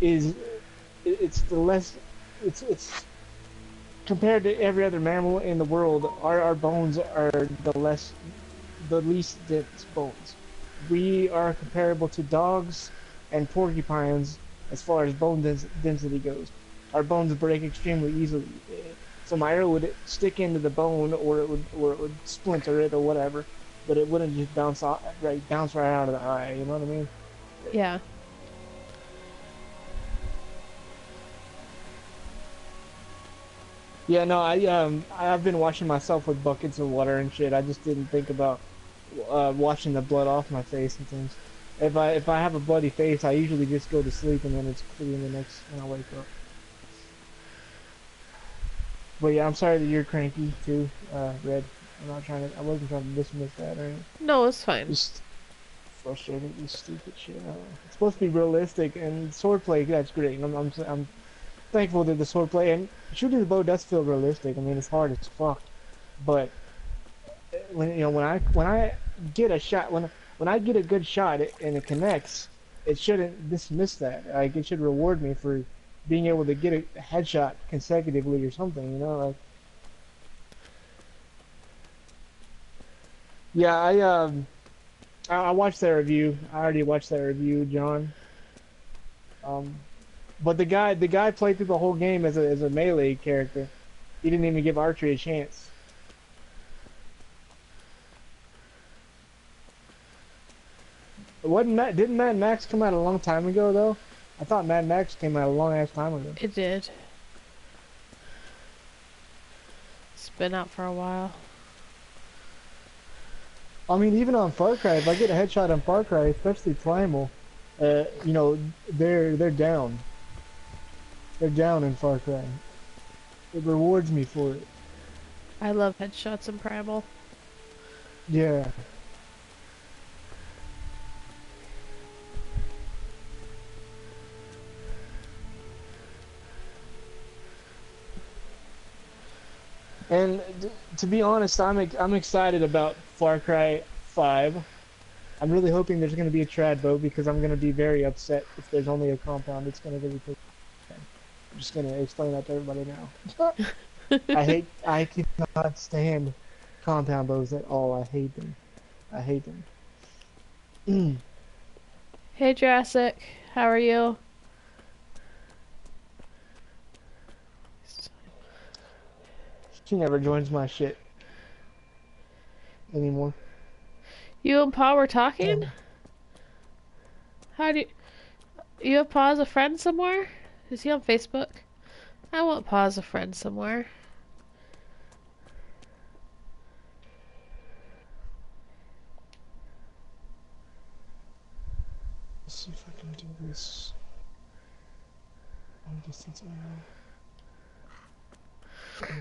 is it's the less it's compared to every other mammal in the world. Our bones are the least dense bones. We are comparable to dogs and porcupines as far as bone density goes. Our bones break extremely easily. So my arrow would stick into the bone, or it would splinter it, or whatever, but it wouldn't just bounce right out of the eye. You know what I mean? Yeah. Yeah, no, I've been washing myself with buckets of water and shit. I just didn't think about washing the blood off my face and things. If I have a bloody face, I usually just go to sleep and then it's clean the next when I wake up. But yeah, I'm sorry that you're cranky too, Red. I wasn't trying to dismiss that or anything. No, it's fine. Just frustrated with stupid shit. It's supposed to be realistic and swordplay. That's great. I'm thankful that the swordplay and shooting the bow does feel realistic. I mean, it's hard as fuck, but when I get a shot when I get a good shot and it connects, it shouldn't dismiss that. Like it should reward me for being able to get a headshot consecutively or something. Like yeah, I watched that review. I already watched that review, John. Um, but the guy played through the whole game as a melee character. He didn't even give archery a chance. Didn't Mad Max come out a long time ago though? I thought Mad Max came out a long ass time ago. It did. It's been out for a while. I mean, even on Far Cry, if I get a headshot on Far Cry, especially Primal, they're down. They're down in Far Cry. It rewards me for it. I love headshots in Primal. Yeah. And to be honest, I'm excited about Far Cry 5. I'm really hoping there's going to be a trad boat because I'm going to be very upset if there's only a compound. It's going to really take. I'm just going to explain that to everybody now. I cannot stand compound bows at all. I hate them. I hate them. Hey Jurassic, how are you? She never joins my shit anymore. You and Pa were talking? Yeah. How do you have Pa as a friend somewhere? Is he on Facebook? I want Pa as a friend somewhere. Let's see if I can do this. Long distance arrow.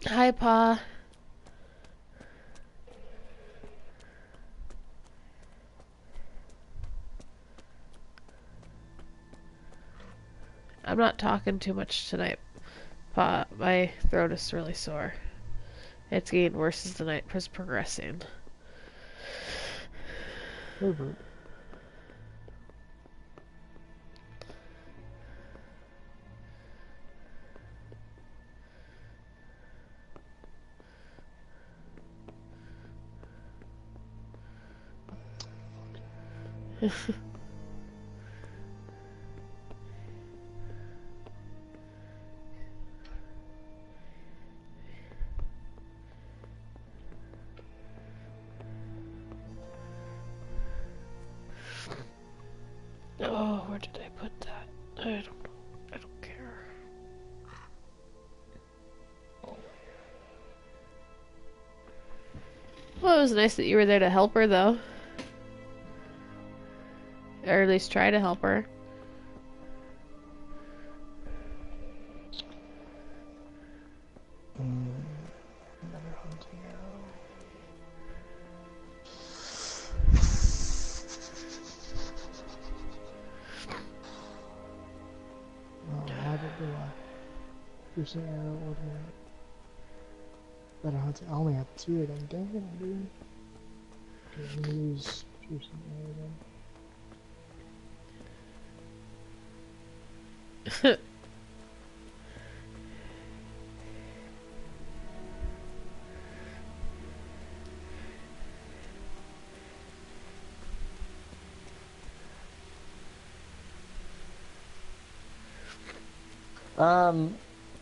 Hi Pa. I'm not talking too much tonight, Pa. My throat is really sore. It's getting worse as the night is progressing. Herbert. Oh, where did I put that? I don't know. I don't care. Well, it was nice that you were there to help her, though. Or at least try to help her. Another hunting arrow. How did do I? Piercing arrow, ordinary. Better hunting. I only have 2 of them. Dang it, dude. Okay, I'm gonna use piercing arrow then. Um,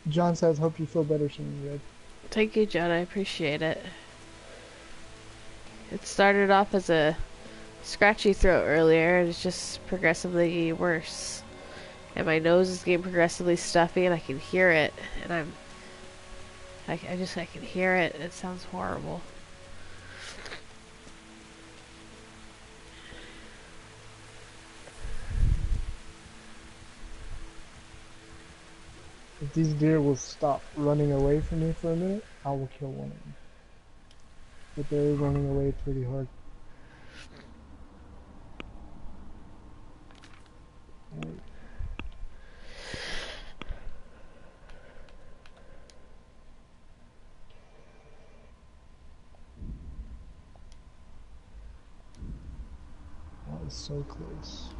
John says, "Hope you feel better soon, Red." Thank you, John. I appreciate it. It started off as a scratchy throat earlier, and it's just progressively getting worse. And my nose is getting progressively stuffy, and I can hear it. And I can hear it. It sounds horrible. If these deer will stop running away from me for a minute, I will kill one of them. But they're running away pretty hard. Right. That was so close.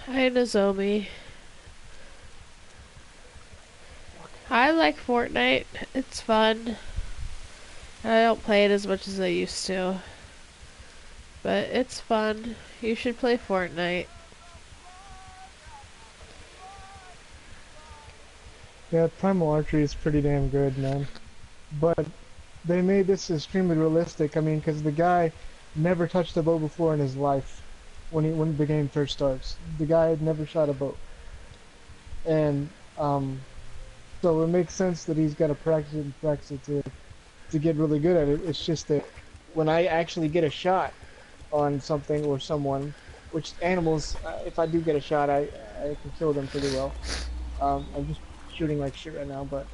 Hi, Nozomi. I like Fortnite. It's fun. I don't play it as much as I used to. But it's fun. You should play Fortnite. Yeah, Primal Archery is pretty damn good, man. But they made this extremely realistic. I mean, because the guy never touched a bow before in his life when the game first starts. The guy had never shot a bow, and so it makes sense that he's got to practice it and practice it to get really good at it. It's just that when I actually get a shot on something or someone, which animals, if I do get a shot, I can kill them pretty well. I'm just shooting like shit right now, but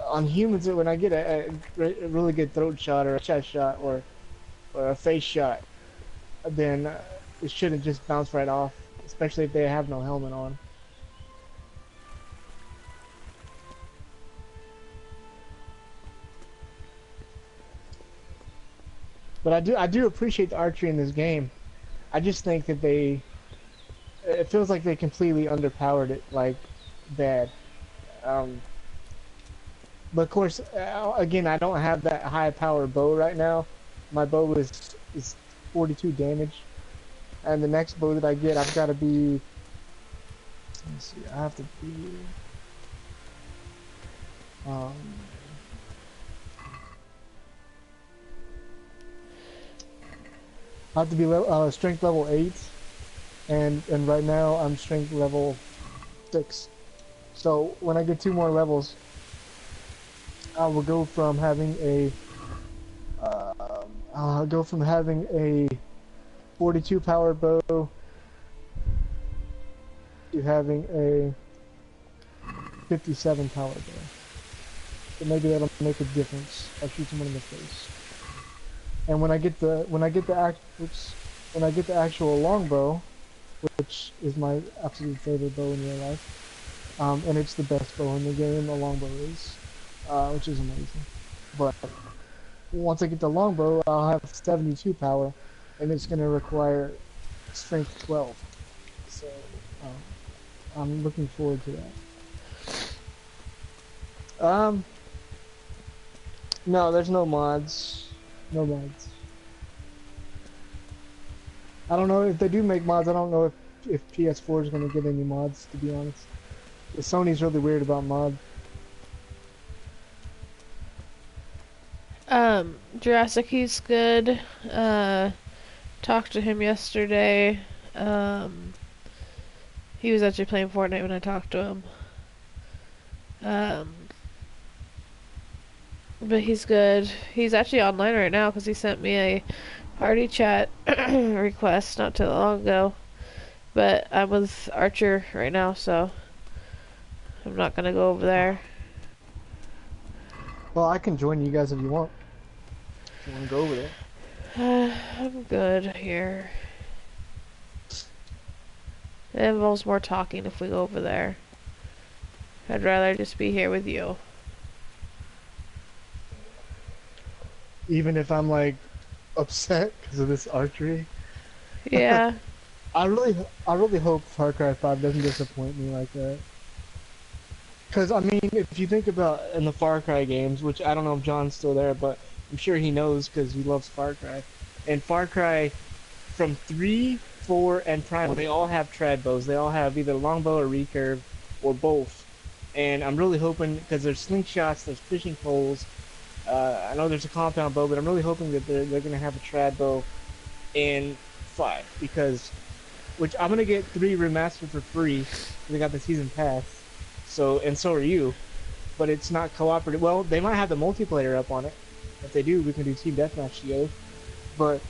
on humans, when I get a really good throat shot or a chest shot or a face shot, then it shouldn't just bounce right off, especially if they have no helmet on. But I do appreciate the archery in this game. I just think that it feels like they completely underpowered it, like bad. Um, but of course, again, I don't have that high power bow right now. My bow is 42 damage, and the next bow that I get, I've got to be. Let's see, I have to be. Um, I have to be strength level 8, and right now I'm strength level 6. So when I get 2 more levels, I will go from having a I'll go from having a 42 power bow to having a 57 power bow. So maybe that'll make a difference. I'll shoot someone in the face. And when I get the actual longbow, which is my absolute favorite bow in real life, and it's the best bow in the game. A longbow is, which is amazing. But once I get the longbow, I'll have 72 power, and it's going to require strength 12. So I'm looking forward to that. No, there's no mods. No mods. I don't know if they do make mods. I don't know if PS4 is going to get any mods, to be honest. Sony's really weird about mod. Jurassic, he's good. Talked to him yesterday. He was actually playing Fortnite when I talked to him. But he's good. He's actually online right now because he sent me a party chat request not too long ago. But I'm with Archer right now, so I'm not gonna go over there. Well, I can join you guys if you want. If you want to go over there. I'm good here. It involves more talking if we go over there. I'd rather just be here with you. Even if I'm like upset because of this archery. Yeah. I really hope Far Cry 5 doesn't disappoint me like that. Because, I mean, if you think about in the Far Cry games, which I don't know if John's still there, but I'm sure he knows because he loves Far Cry. And Far Cry from 3, 4, and Primal, they all have trad bows. They all have either longbow or recurve or both. And I'm really hoping, because there's slingshots, there's fishing poles, I know there's a compound bow, but I'm really hoping that they're going to have a trad bow in 5. Because which I'm gonna get 3 remastered for free. They got the season pass, so and so are you. But it's not cooperative. Well, they might have the multiplayer up on it. If they do, we can do team deathmatch together. But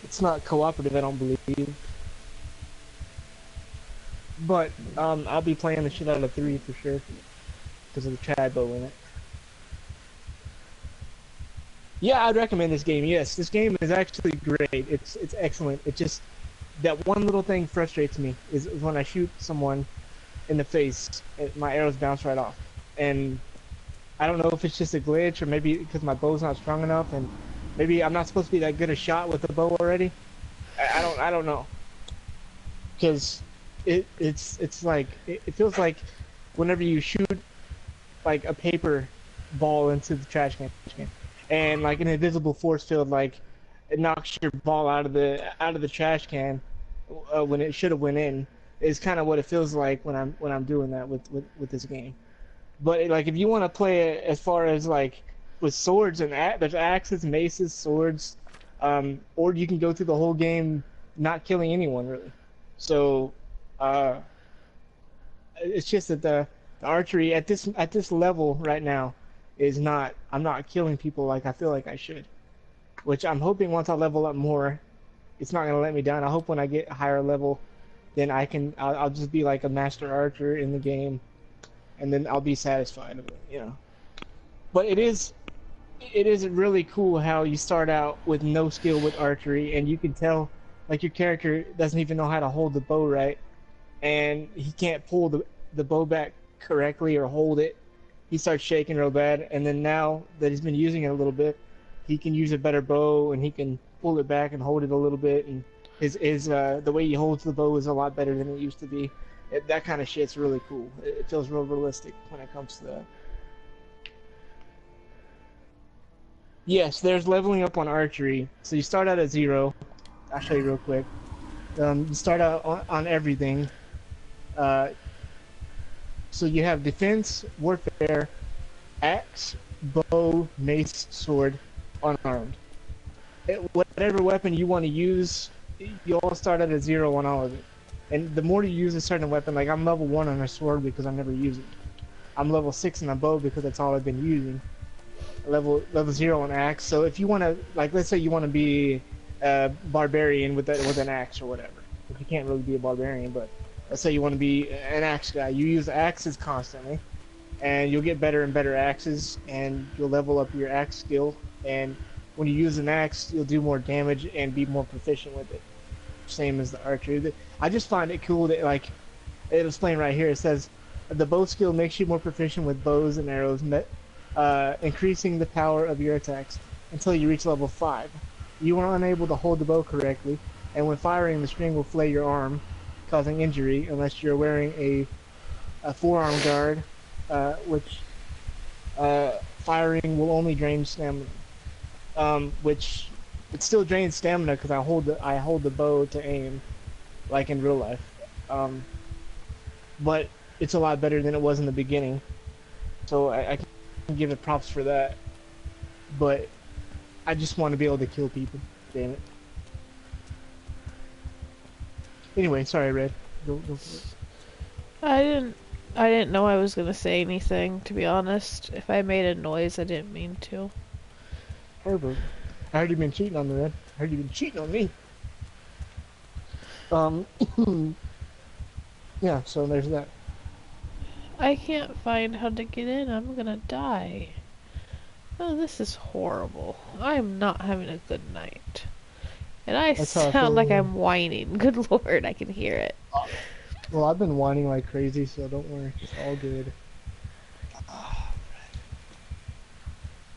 it's not cooperative. I don't believe. But I'll be playing the shit out of 3 for sure because of the trad bow in it. Yeah, I'd recommend this game. Yes, this game is actually great. It's excellent. It just that one little thing frustrates me is when I shoot someone in the face, my arrows bounce right off. And I don't know if it's just a glitch or maybe because my bow's not strong enough, and maybe I'm not supposed to be that good a shot with the bow already. I don't know because it's like it feels like whenever you shoot like a paper ball into the trash can, and like an invisible force field like it knocks your ball out of the trash can when it should have went in is kind of what it feels like when I'm doing that with this game. But like if you want to play it as far as like with swords and there's axes, maces, swords, or you can go through the whole game not killing anyone really. So uh, it's just that the archery at this level right now is not I'm not killing people like I feel like I should. Which I'm hoping once I level up more, it's not gonna let me down. I hope when I get a higher level, then I'll just be like a master archer in the game, and then I'll be satisfied with it, you know. But it is really cool how you start out with no skill with archery, and you can tell like your character doesn't even know how to hold the bow right, and he can't pull the bow back correctly or hold it. He starts shaking real bad, and then now that he's been using it a little bit, he can use a better bow and he can pull it back and hold it a little bit, and his the way he holds the bow is a lot better than it used to be. That kind of shit's really cool. It feels real realistic when it comes to that. Yes, there's leveling up on archery. So you start out at 0. I'll show you real quick. You start out on everything. Uh, so you have defense, warfare, axe, bow, mace, sword, unarmed. Whatever weapon you want to use, you all start at a 0 on all of it. And the more you use a certain weapon, like I'm level 1 on a sword because I never use it. I'm level 6 on a bow because that's all I've been using. Level 0 on axe. So if you want to, like, let's say you want to be a barbarian with an axe or whatever. If you can't really be a barbarian, but let's say you want to be an axe guy. You use axes constantly, and you'll get better and better axes, and you'll level up your axe skill. And when you use an axe, you'll do more damage and be more proficient with it. Same as the archery. I just find it cool that like it'll explain right here. It says the bow skill makes you more proficient with bows and arrows, increasing the power of your attacks until you reach level 5. You are unable to hold the bow correctly, and when firing, the string will flay your arm, causing injury unless you're wearing a forearm guard, which firing will only drain stamina. Which it still drains stamina because I hold the bow to aim, like in real life. But it's a lot better than it was in the beginning, so I can give it props for that. But I just want to be able to kill people. Damn it. Anyway, sorry, Red. Go for it. I didn't I didn't know I was gonna say anything, to be honest. If I made a noise, I didn't mean to. Herbert. I heard you've been cheating on me, Red. I heard you've been cheating on me. Yeah, so there's that. I can't find how to get in. I'm gonna die. Oh, this is horrible. I'm not having a good night. And I That's how I sound like feel. I'm whining. Good lord, I can hear it. Well, I've been whining like crazy, so don't worry. It's all good. Ah,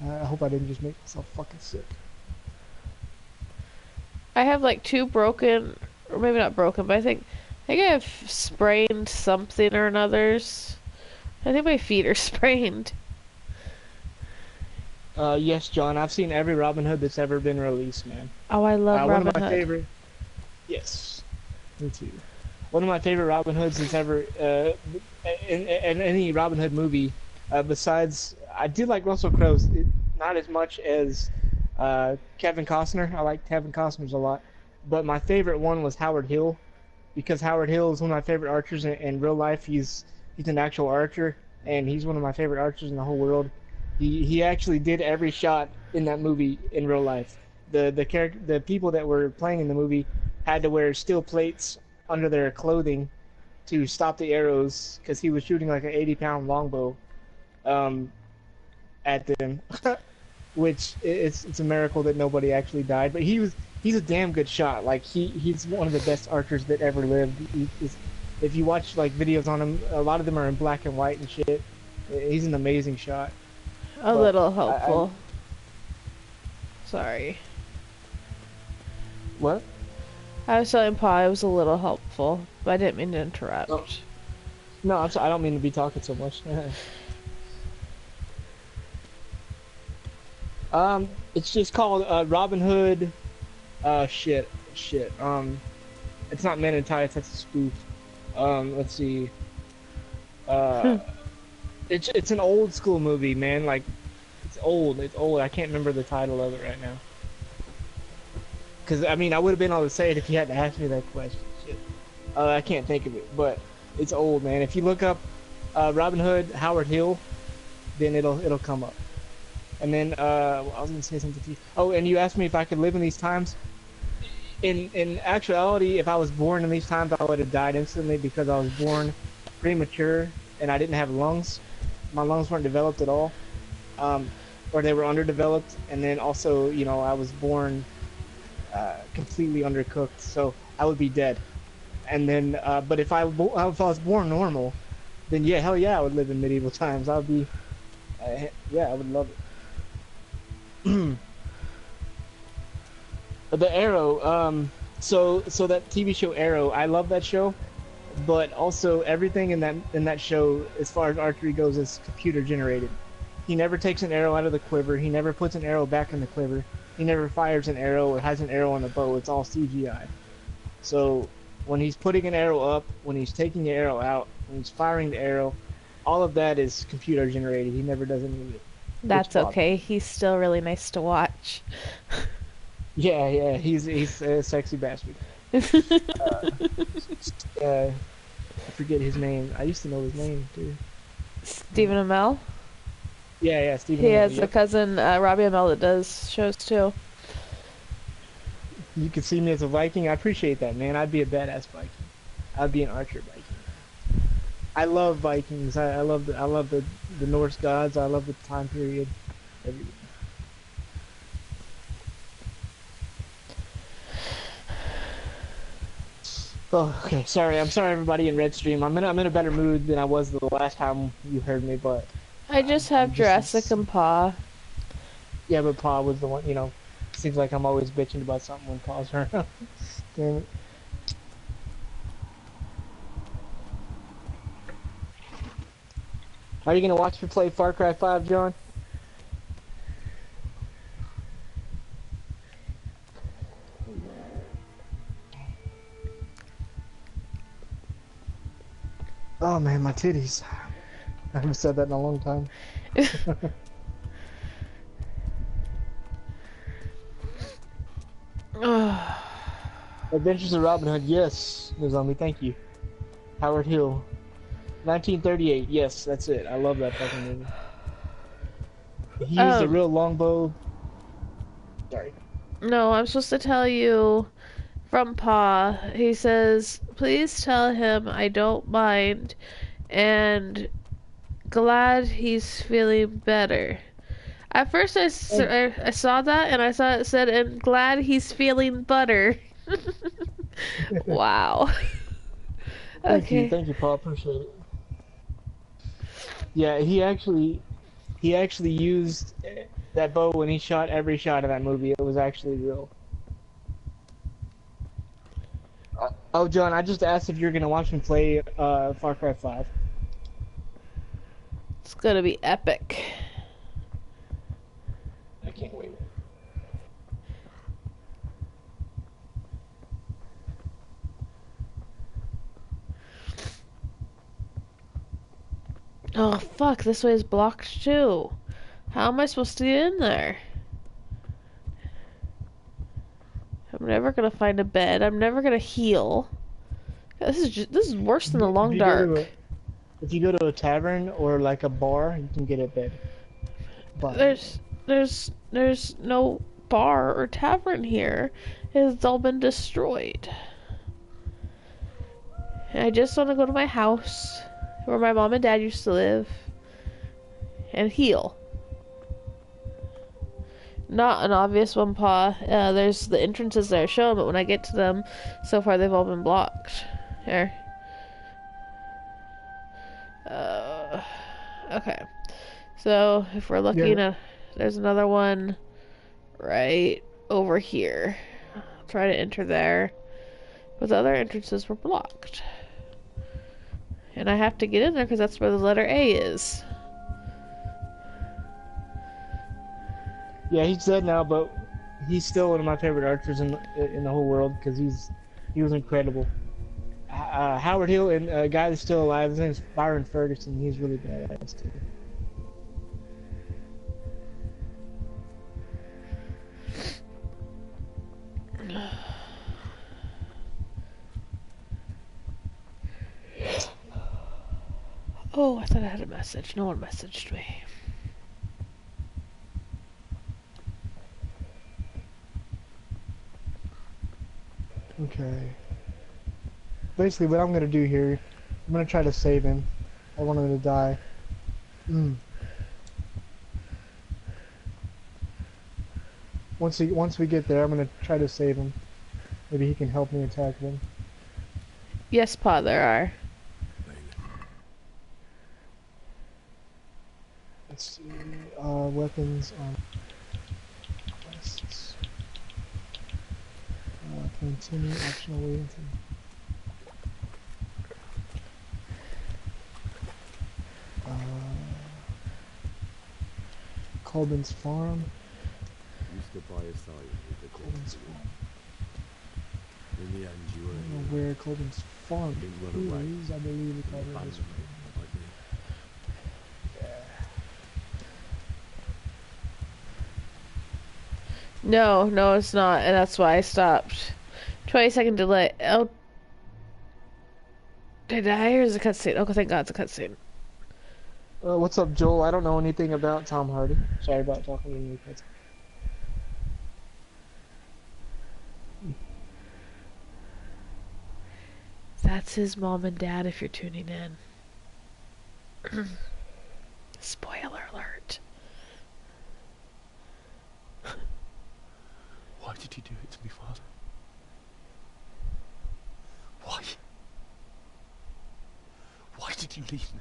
I hope I didn't just make myself fucking sick. I have like two broken, or maybe not broken, but I think I have sprained something or another's. I think my feet are sprained. Yes, John, I've seen every Robin Hood that's ever been released, man. Oh, I love One of Robin my Hood. favorite. Yes, me too. One of my favorite Robin Hoods that's ever in any Robin Hood movie. Besides, I did like Russell Crowe's, not as much as Kevin Costner. I like Kevin Costner's a lot, but my favorite one was Howard Hill because Howard Hill is one of my favorite archers in real life. He's an actual archer, and he's one of my favorite archers in the whole world. He actually did every shot in that movie in real life. The people that were playing in the movie had to wear steel plates under their clothing to stop the arrows because he was shooting like an 80-pound longbow um, at them, which it's a miracle that nobody actually died. But he's a damn good shot. Like he's one of the best archers that ever lived. If you watch like videos on him, a lot of them are in black and white and shit. He's an amazing shot. A But little I helpful. Sorry. what? I was telling Pa it was a little helpful, but I didn't mean to Oh, interrupt. no, I don't mean to be talking so much. It's just called Robin Hood. Shit. It's not Men in Tights. That's a spoof. Let's see. Uh, it's an old school movie, man. Like it's old. It's old. I can't remember the title of it right now. Cause I mean, I would have been able to say it if you hadn't asked me that question. Shit. I can't think of it, but it's old, man. If you look up Robin Hood, Howard Hill, then it'll come up. And then I was gonna say something to you. Oh, and you asked me if I could live in these times. In actuality, if I was born in these times, I would have died instantly because I was born premature and I didn't have lungs. My lungs weren't developed at all, um, or they were underdeveloped. And then also, I was born completely undercooked, so I would be dead. And then, but if I was born normal, then yeah, hell yeah, I would live in medieval times. I would be, yeah, I would love it. The Arrow, so that TV show Arrow, I love that show, but also everything in that show, as far as archery goes, is computer generated. He never takes an arrow out of the quiver. He never puts an arrow back in the quiver. He never fires an arrow or has an arrow on the bow. It's all CGI. So when he's putting an arrow up, when he's taking the arrow out, when he's firing the arrow, all of that is computer generated. He never does any of it, which That's bothers okay. me. He's still really nice to watch. Yeah, yeah, he's a sexy bastard. Uh, I forget his name. I used to know his name too. Stephen Amell. Yeah, yeah, Stephen He Amell. has a Yep. cousin, Robbie Amell, that does shows too. You could see me as a Viking. I appreciate that, man. I'd be a badass Viking. I'd be an archer Viking. I love Vikings. I love the Norse gods. I love the time period. Everything. Oh, okay. Sorry. I'm sorry, everybody in Redstream. I'm in a better mood than I was the last time you heard me, but I just I'm have just Jurassic and Pa. yeah. But Pa was the one. Seems like I'm always bitching about something when Pa's around. Damn it. Are you gonna watch me play Far Cry 5, John? Oh man, my titties. I haven't said that in a long time. Adventures of Robin Hood, yes, Nozomi, thank you. Howard Hill, 1938, yes, that's it. I love that fucking movie. He used a um, real longbow. Sorry. no, I'm supposed to tell you from Pa. He says, please tell him I don't mind and glad he's feeling better. At first, Thank I saw that and I saw it said, and glad he's feeling butter. you. Wow. Okay. thank you, Paul. Appreciate it. Yeah, he actually used that bow when he shot every shot of that movie. It was actually real. Oh, John, I just asked if you're gonna watch me play Far Cry 5. It's gonna be epic. I can't wait. Oh, fuck. This way is blocked too. How am I supposed to get in there? I'm never gonna find a bed. I'm never gonna heal. This is worse than the If long you go to dark. a if you go to a tavern or like a bar, you can get a bed. But There's no bar or tavern here. It's all been destroyed. And I just want to go to my house where my mom and dad used to live and heal. Not an obvious one, Pa. There's the entrances that are shown, but when I get to them, so far they've all been blocked. Here. Uh, okay. So if we're yeah, looking at, there's another one right over here. I'll try to enter there, but the other entrances were blocked, and I have to get in there because that's where the letter A is. yeah, he's dead now, but he's still one of my favorite archers in the whole world because he was incredible. Howard Hill and a guy that's still alive. His name's Byron Ferguson. He's really badass too. Oh, I thought I had a message. No one messaged me. Okay. Basically, what I'm gonna do here, I'm gonna try to save him. I want him to die. Mm. Once we get there, I'm gonna try to save him. Maybe he can help me attack them. Yes, Pa, there are. Let's see. Weapons on quests. Continue optional waiting. Uh, Colbin's Farm. Used to buy a site with the Colbin's density. Farm. In the end, you I don't know were where Colbin's Farm didn't run away. is. I believe it's You over this abandoned way. it like me. No, no, it's not, and that's why I stopped. 20-second delay. Oh, did I? Or is it a cutscene? Oh, thank God it's a cutscene. What's up, Joel? I don't know anything about Tom Hardy. Sorry about talking to you. That's his mom and dad if you're tuning in. Spoiler alert. Why did you do it to me, Father? Why? Why did you leave me?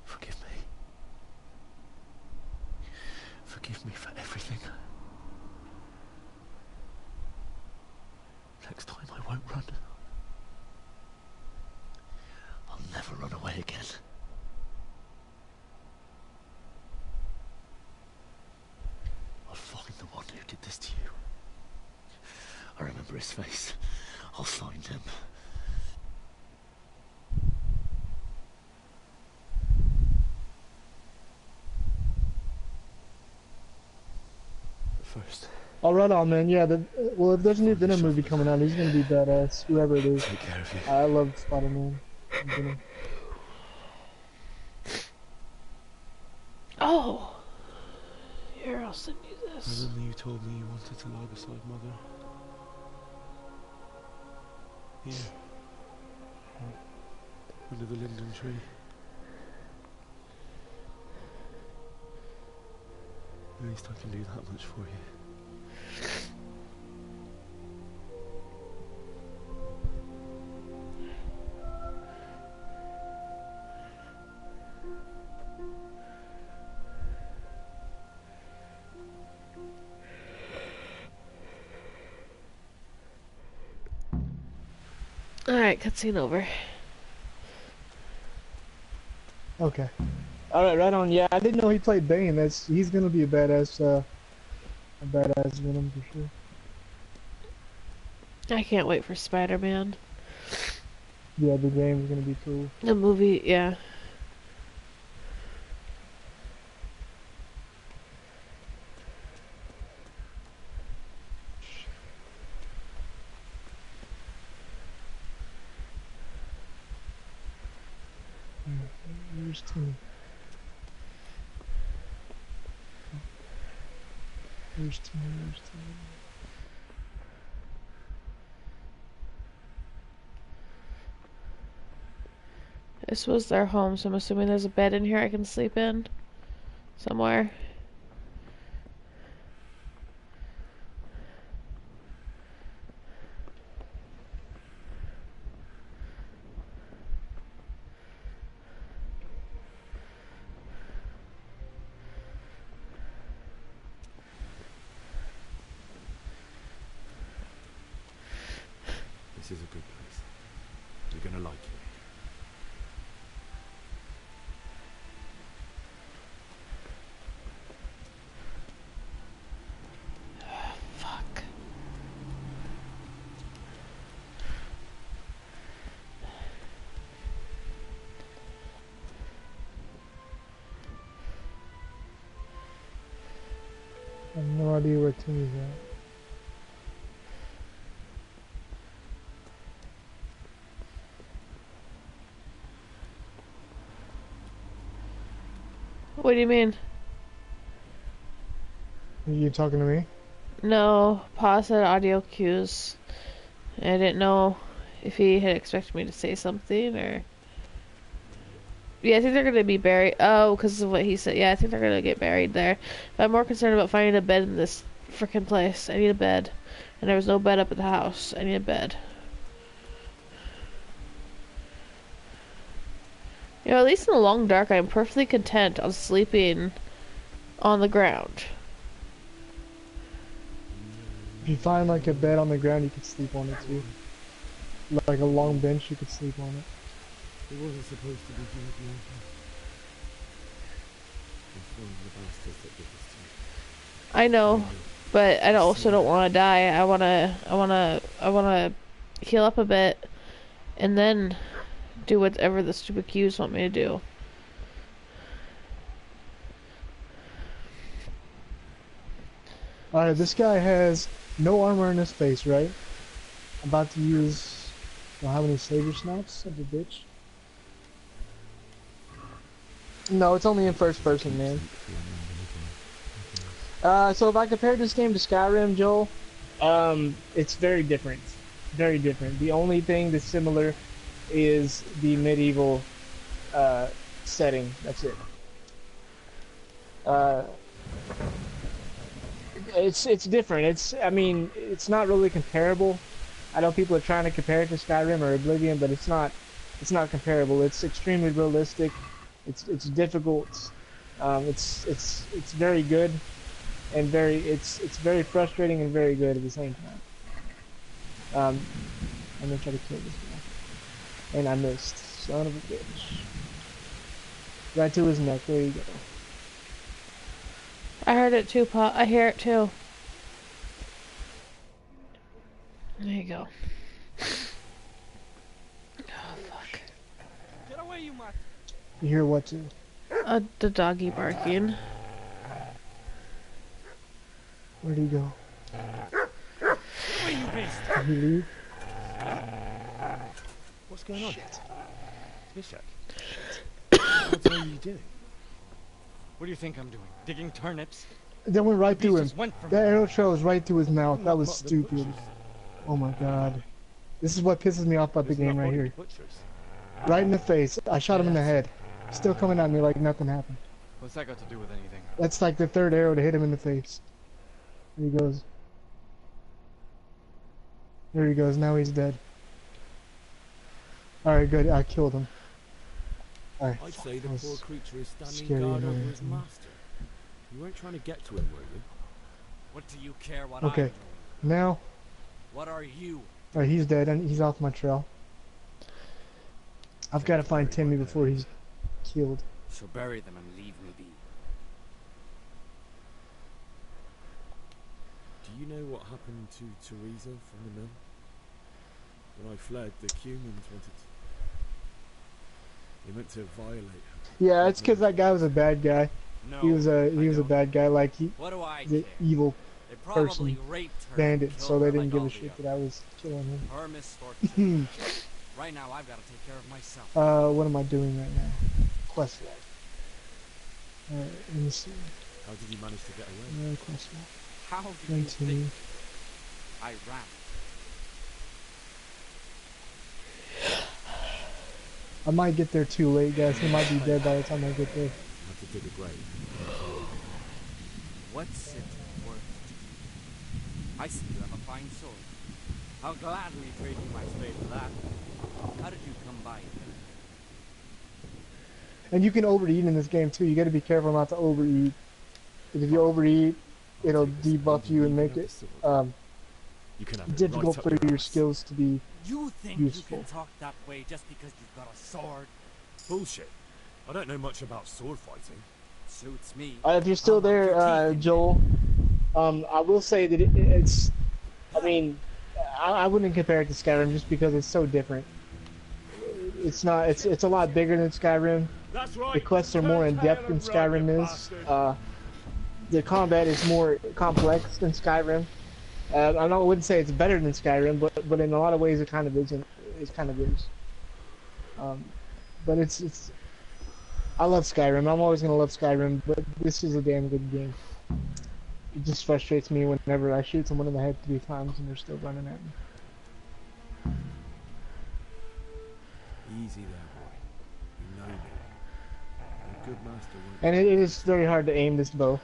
Forgive me. Forgive me for everything. Next time I won't run. I'll never run away again. I'll find the one who did this to you. I remember his face. I'll find him. But first, All right, on man. Yeah. Well, if there's a new Venom movie coming out, he's gonna be badass. Whoever it is. take care of you. I love Spider-Man. Venom. Oh. Here, I'll send you this. Remember you told me you wanted to lie beside Mother? Here. Under the linden tree. At least I can do that much for you. Alright, cutscene over. Okay. All right, right on. Yeah, I didn't know he played Bane. He's gonna be a badass Venom for sure. I can't wait for Spider-Man. Yeah, the game's gonna be cool. The movie, yeah. Where's Timmy? Where's Timmy? Where's Timmy? This was their home, so I'm assuming there's a bed in here I can sleep in. Somewhere. This is a good place. You're gonna like it. Fuck. I have no idea where Timmy's at. What do you mean? Are you talking to me? No, Pa said audio cues. I didn't know if he had expected me to say something or... Yeah, I think they're gonna be buried. Oh, because of what he said. Yeah, I think they're gonna get buried there. But I'm more concerned about finding a bed in this freaking place. I need a bed. And there was no bed up at the house. I need a bed. You know, at least in the long dark, I'm perfectly content on sleeping on the ground. If you find like a bed on the ground, you could sleep on it too. Like a long bench, you could sleep on it. It wasn't supposed to be you, Bianca. It's one of the bastards that did this to me. I know, but I also don't want to die. I wanna heal up a bit, and then do whatever the stupid cues want me to do. Alright, this guy has no armor in his face, right? About to use, well, how many saber snaps of the bitch? No, it's only in first person, man. So if I compare this game to Skyrim, Joel, it's very different. Very different. The only thing that's similar is the medieval setting. That's it. It's different. I mean, it's not really comparable. I know people are trying to compare it to Skyrim or Oblivion, but it's not comparable. It's extremely realistic. It's difficult. It's very good and it's very frustrating and very good at the same time. I'm gonna try to kill this guy, and I missed. Son of a bitch! Right to his neck. There you go. I heard it too, Pa. I hear it too. There you go. Oh, fuck. Get away, you mutt! You hear what too? The doggy barking. Where'd he go? Get away, you beast! Did he leave? What's going on? Shit. Bishop. What are you doing? What do you think I'm doing? Digging turnips? That went right through him. Just went for That me. arrow trail was right through his mouth. That was Not the stupid. butchers. Oh my god. This is what pisses me off about the There's game not right body here. butchers. Right in the face. I shot him in the head. Still coming at me like nothing happened. What's that got to do with anything? That's like the third arrow to hit him in the face. There he goes. There he goes. Now he's dead. Alright, good. I killed him. Alright. I'd say the that was poor creature is standing scary guard over annoying his to me. master. You weren't trying to get to him, were you? What do you care what Okay. I'm doing? Now, What are you? alright, he's dead and he's off my trail. I've got to find Timmy before he's killed. So bury them and leave me be. Do you know what happened to Teresa from the mill? When I fled, the humans wanted to... They meant to violate her. Yeah, it's because that guy was a bad guy. No, He was a bad guy. Like What do I the care? evil They probably person raped her bandit, and so killed they her didn't like give all a the shit others. that I was killing him. Her misfortune. Right now, I've got to take care of myself. What am I doing right now? Quest log. Alright, let me see. How did you manage to get away? Quest log. How do you Continue. think I ran? I might get there too late, guys. He might be dead by the time I get there. You had to dig a grave. What's it worth to you? I see you have a fine sword. I'll gladly trade you my spade for that. How did you come by it? And you can overeat in this game too. You got to be careful not to overeat. Because if you overeat, it'll debuff you and make it You can have it difficult right for up your ass. skills to be. You think Useful. you can talk that way just because you've got a sword? Bullshit. I don't know much about sword fighting. Suits me. If you're still I'll knock there, your teeth in. Joel, I will say that it's. I mean, I wouldn't compare it to Skyrim just because it's so different. It's not. It's a lot bigger than Skyrim. That's right. The quests are more in depth than Skyrim is. The combat is more complex than Skyrim. I wouldn't say it's better than Skyrim, but in a lot of ways it kind of isn't. It kind of is. But it's. I love Skyrim. I'm always gonna love Skyrim, but this is a damn good game. It just frustrates me whenever I shoot someone in the head 3 times and they're still running at me. Easy there, boy. You know me. A good master won't... And it is very hard to aim this bow.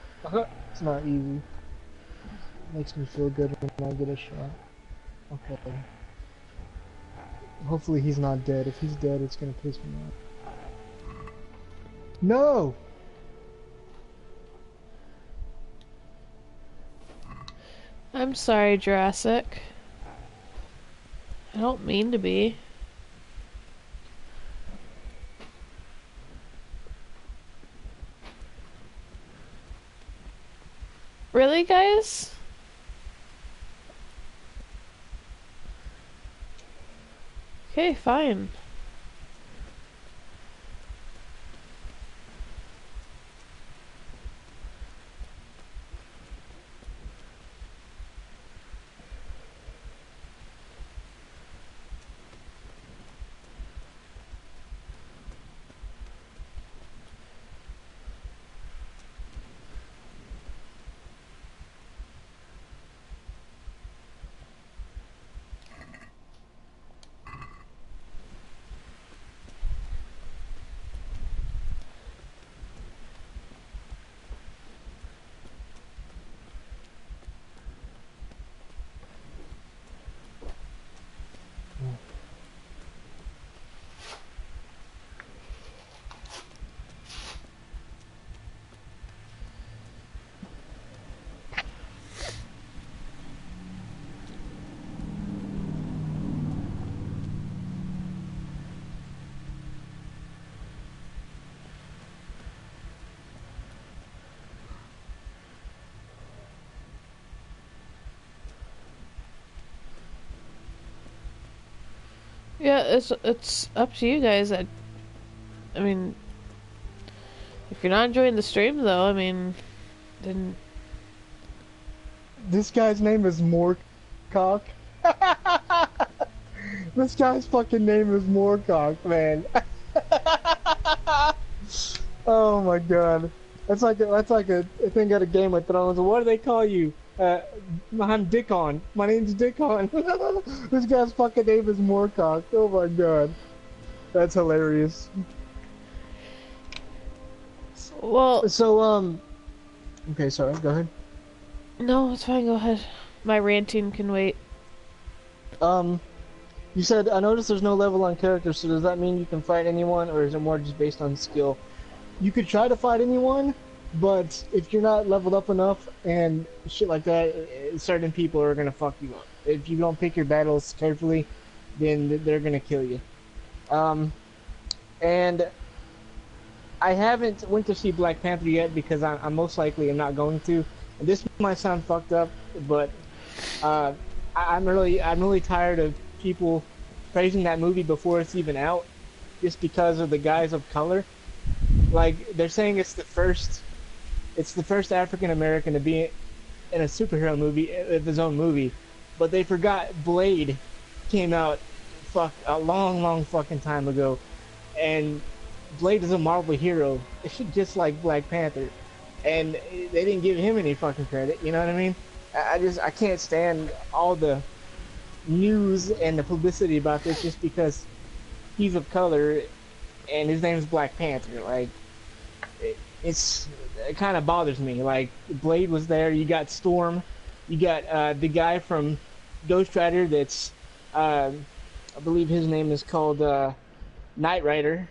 It's not easy. It makes me feel good when I get a shot. Okay. Hopefully he's not dead. If he's dead, it's gonna piss me off. No! I'm sorry, Jurassic. I don't mean to be. Really, guys? Okay, fine. Yeah, it's up to you guys. I mean, if you're not enjoying the stream, though, I mean, then This guy's name is Moorcock. This guy's fucking name is Moorcock, man. Oh my god. That's like a thing at a Game of Thrones. What do they call you? I'm Dickon. My name's Dickon. This guy's fucking name is Moorcock. Oh my god. That's hilarious. well, So, okay, sorry, go ahead. no, it's fine. Go ahead. My ranting can wait. You said, I noticed there's no level on characters, so does that mean you can fight anyone, or is it more just based on skill? You could try to fight anyone, but if you're not leveled up enough and shit like that, certain people are gonna fuck you up. If you don't pick your battles carefully, then they're gonna kill you. and I haven't went to see Black Panther yet because I'm most likely am not going to. And this might sound fucked up, but uh, I'm really tired of people praising that movie before it's even out, just because of the guys of color. Like they're saying it's the first African American to be in a superhero movie, his own movie, but they forgot Blade came out a long, long fucking time ago, and Blade is a Marvel hero, just like Black Panther, and they didn't give him any fucking credit. You know what I mean? I can't stand all the news and the publicity about this just because he's of color and his name's Black Panther. Like it kind of bothers me. Like Blade was there. You got Storm. You got the guy from Ghost Rider. I believe his name is called Knight Rider.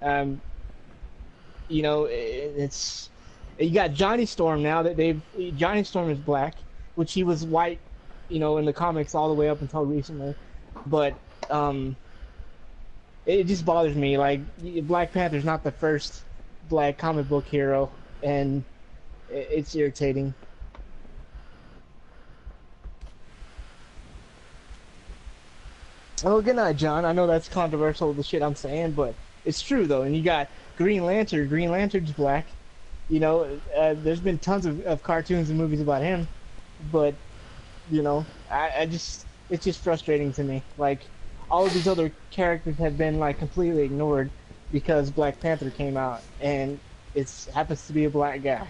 Um, it's you got Johnny Storm now that Johnny Storm is black, which he was white, in the comics all the way up until recently. But it just bothers me. Like Black Panther's not the first black comic book hero, and it's irritating. Oh, good night, John. I know that's controversial, the shit I'm saying, but it's true though. And you got Green Lantern. Green Lantern's black. There's been tons of cartoons and movies about him, but it's just frustrating to me. Like all of these other characters have been like completely ignored because Black Panther came out, and it happens to be a black guy.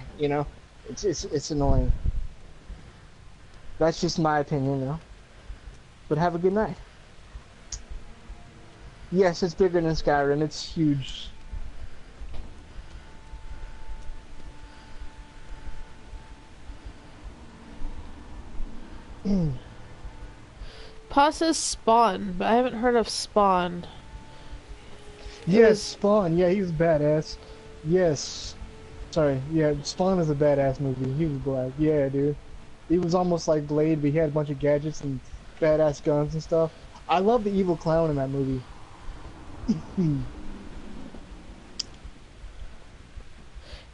It's annoying. That's just my opinion, though. But have a good night. Yes, it's bigger than Skyrim. It's huge. Pa says Spawn, but I haven't heard of Spawn. Yes, Spawn. Yeah, he was badass. Yes. Sorry. Yeah, Spawn is a badass movie. He was black. Yeah, dude. He was almost like Blade, but he had a bunch of gadgets and badass guns and stuff. I love the evil clown in that movie.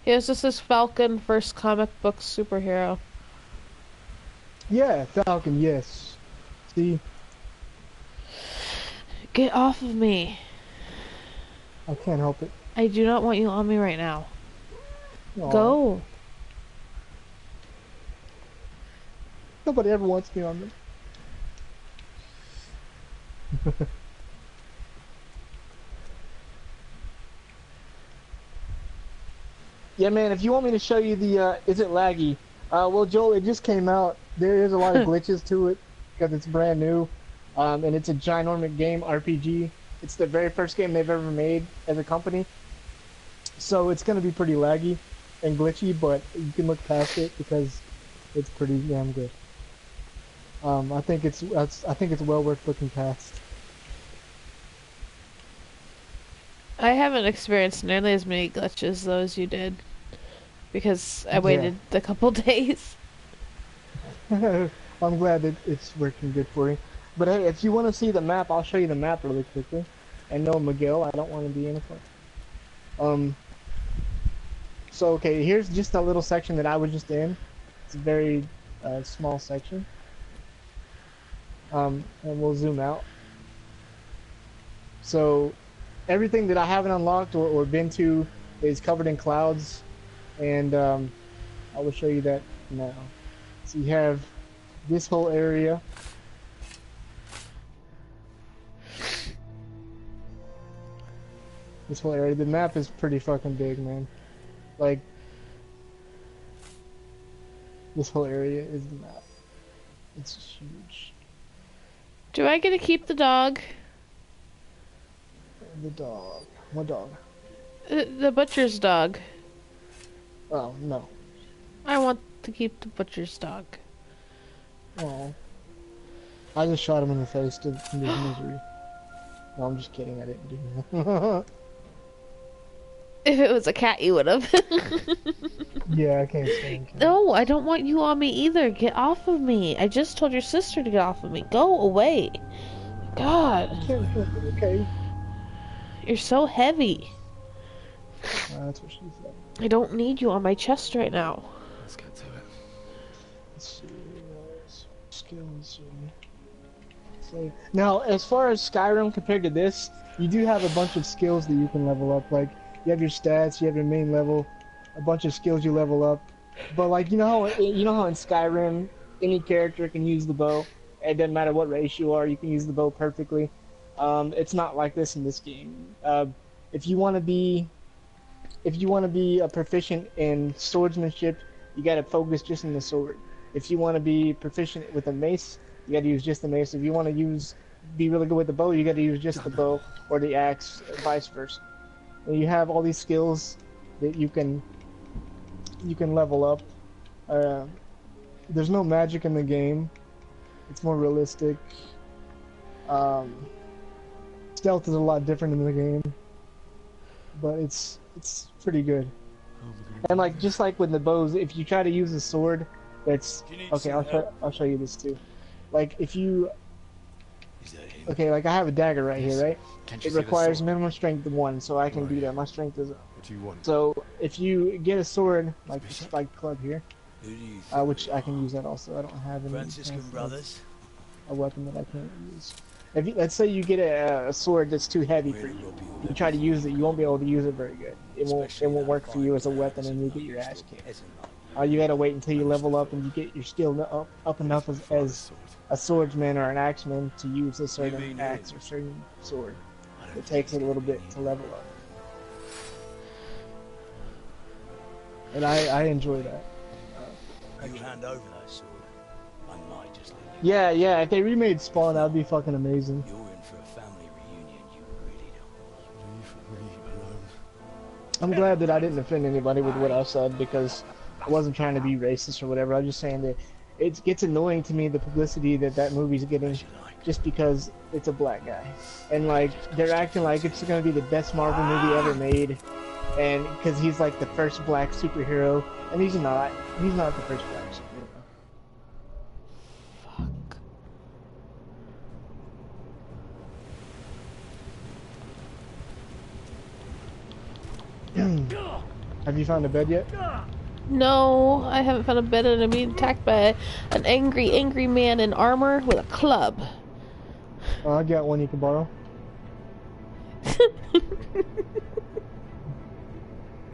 Yes, this is Falcon, first comic book superhero. Yeah, Falcon, yes. See? Get off of me. I can't help it. I do not want you on me right now. Aww. Go. Nobody ever wants me on them. Yeah, man, if you want me to show you the, is it laggy? Well, Joel, it just came out. There is a lot of glitches to it because it's brand new. And it's a ginormous game, RPG. It's the very first game they've ever made as a company. So it's going to be pretty laggy and glitchy, but you can look past it because it's pretty damn good. I think it's well worth looking past. I haven't experienced nearly as many glitches though as you did, because I waited a couple days. I'm glad that it's working good for you. But hey, if you want to see the map, I'll show you the map really quickly. And no, Miguel, I don't want to be in a fight. So okay, here's just a little section that I was just in. It's a very small section. And we'll zoom out. So everything that I haven't unlocked or been to is covered in clouds, and I will show you that now. So you have this whole area. This whole area. The map is pretty fucking big, man. Like, this whole area is the map. It's huge. Do I get to keep the dog? The dog. What dog? The butcher's dog. Oh, no. I want to keep the butcher's dog. Oh. I just shot him in the face to his misery. No, I'm just kidding. I didn't do that. If it was a cat, you would have. Yeah, I can't stand cats. No, I don't want you on me either. Get off of me. I just told your sister to get off of me. Go away. God. I can't help it, okay? You're so heavy. That's what she said. I don't need you on my chest right now. Let's get to it. Let's see. Skills. So, now, as far as Skyrim compared to this, you do have a bunch of skills that you can level up. Like, you have your stats, you have your main level, a bunch of skills you level up. But like, you know how in Skyrim any character can use the bow. It doesn't matter what race you are, you can use the bow perfectly. It's not like this in this game. If you want to be a proficient in swordsmanship, you got to focus just on the sword. If you want to be proficient with a mace, you got to use just the mace. If you want to be really good with the bow, you got to use just the bow or the axe, or vice versa. And you have all these skills that you can level up. There's no magic in the game. It's more realistic. Stealth is a lot different in the game, but it's pretty good. And like just like with the bows, if you try to use a sword, that's okay. I'll show you this too. Like if you like I have a dagger right here, right? It requires minimum strength of 1, so I can do that. My strength is. What do you want? So if you get a sword like the spike club here, which I can use that also. I don't have any. Franciscan brothers. A weapon that I can't use. Let's say you get a sword that's too heavy for you. You try to use it, you won't be able to use it very good. It won't work for you as a weapon, and you get your ass kicked. You gotta wait until you level up and you get your skill up enough as a swordsman or an axeman to use a certain axe or certain sword. It takes it a little bit to level up, and I enjoy that. You hand over that sword, I might just let you. Yeah. If they remade Spawn, that would be fucking amazing. You're in for a family reunion. You really don't. Leave me alone. I'm glad that I didn't offend anybody with what I said, because I wasn't trying to be racist or whatever. I was just saying that it gets annoying to me, the publicity that movie's getting, just because it's a black guy. And like, they're acting like it's gonna be the best Marvel movie ever made, and because he's like the first black superhero, and he's not. He's not the first black superhero. Have you found a bed yet? No, I haven't found a bed, and I'm being attacked by an angry man in armor with a club. Oh, I got one you can borrow.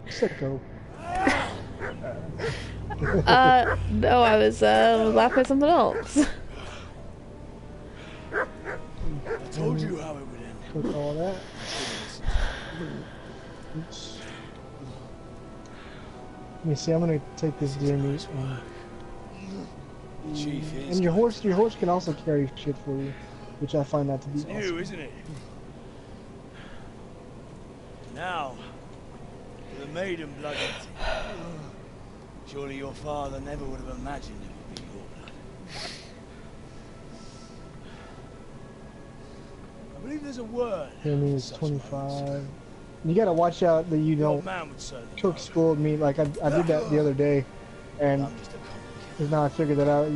Sicko. No, I was laughing at something else. I told you how it would end. Click all that. Oops. Let me see. I'm gonna take this deer meat. And your horse can also carry shit for you, which I find that to be awesome. You, isn't it? Now, the maiden blood. Surely your father never would have imagined it would be your blood. I believe there's a word. Enemy is 25. You gotta watch out that you don't cook spoiled meat. Like I did that the other day, and now I figured that out.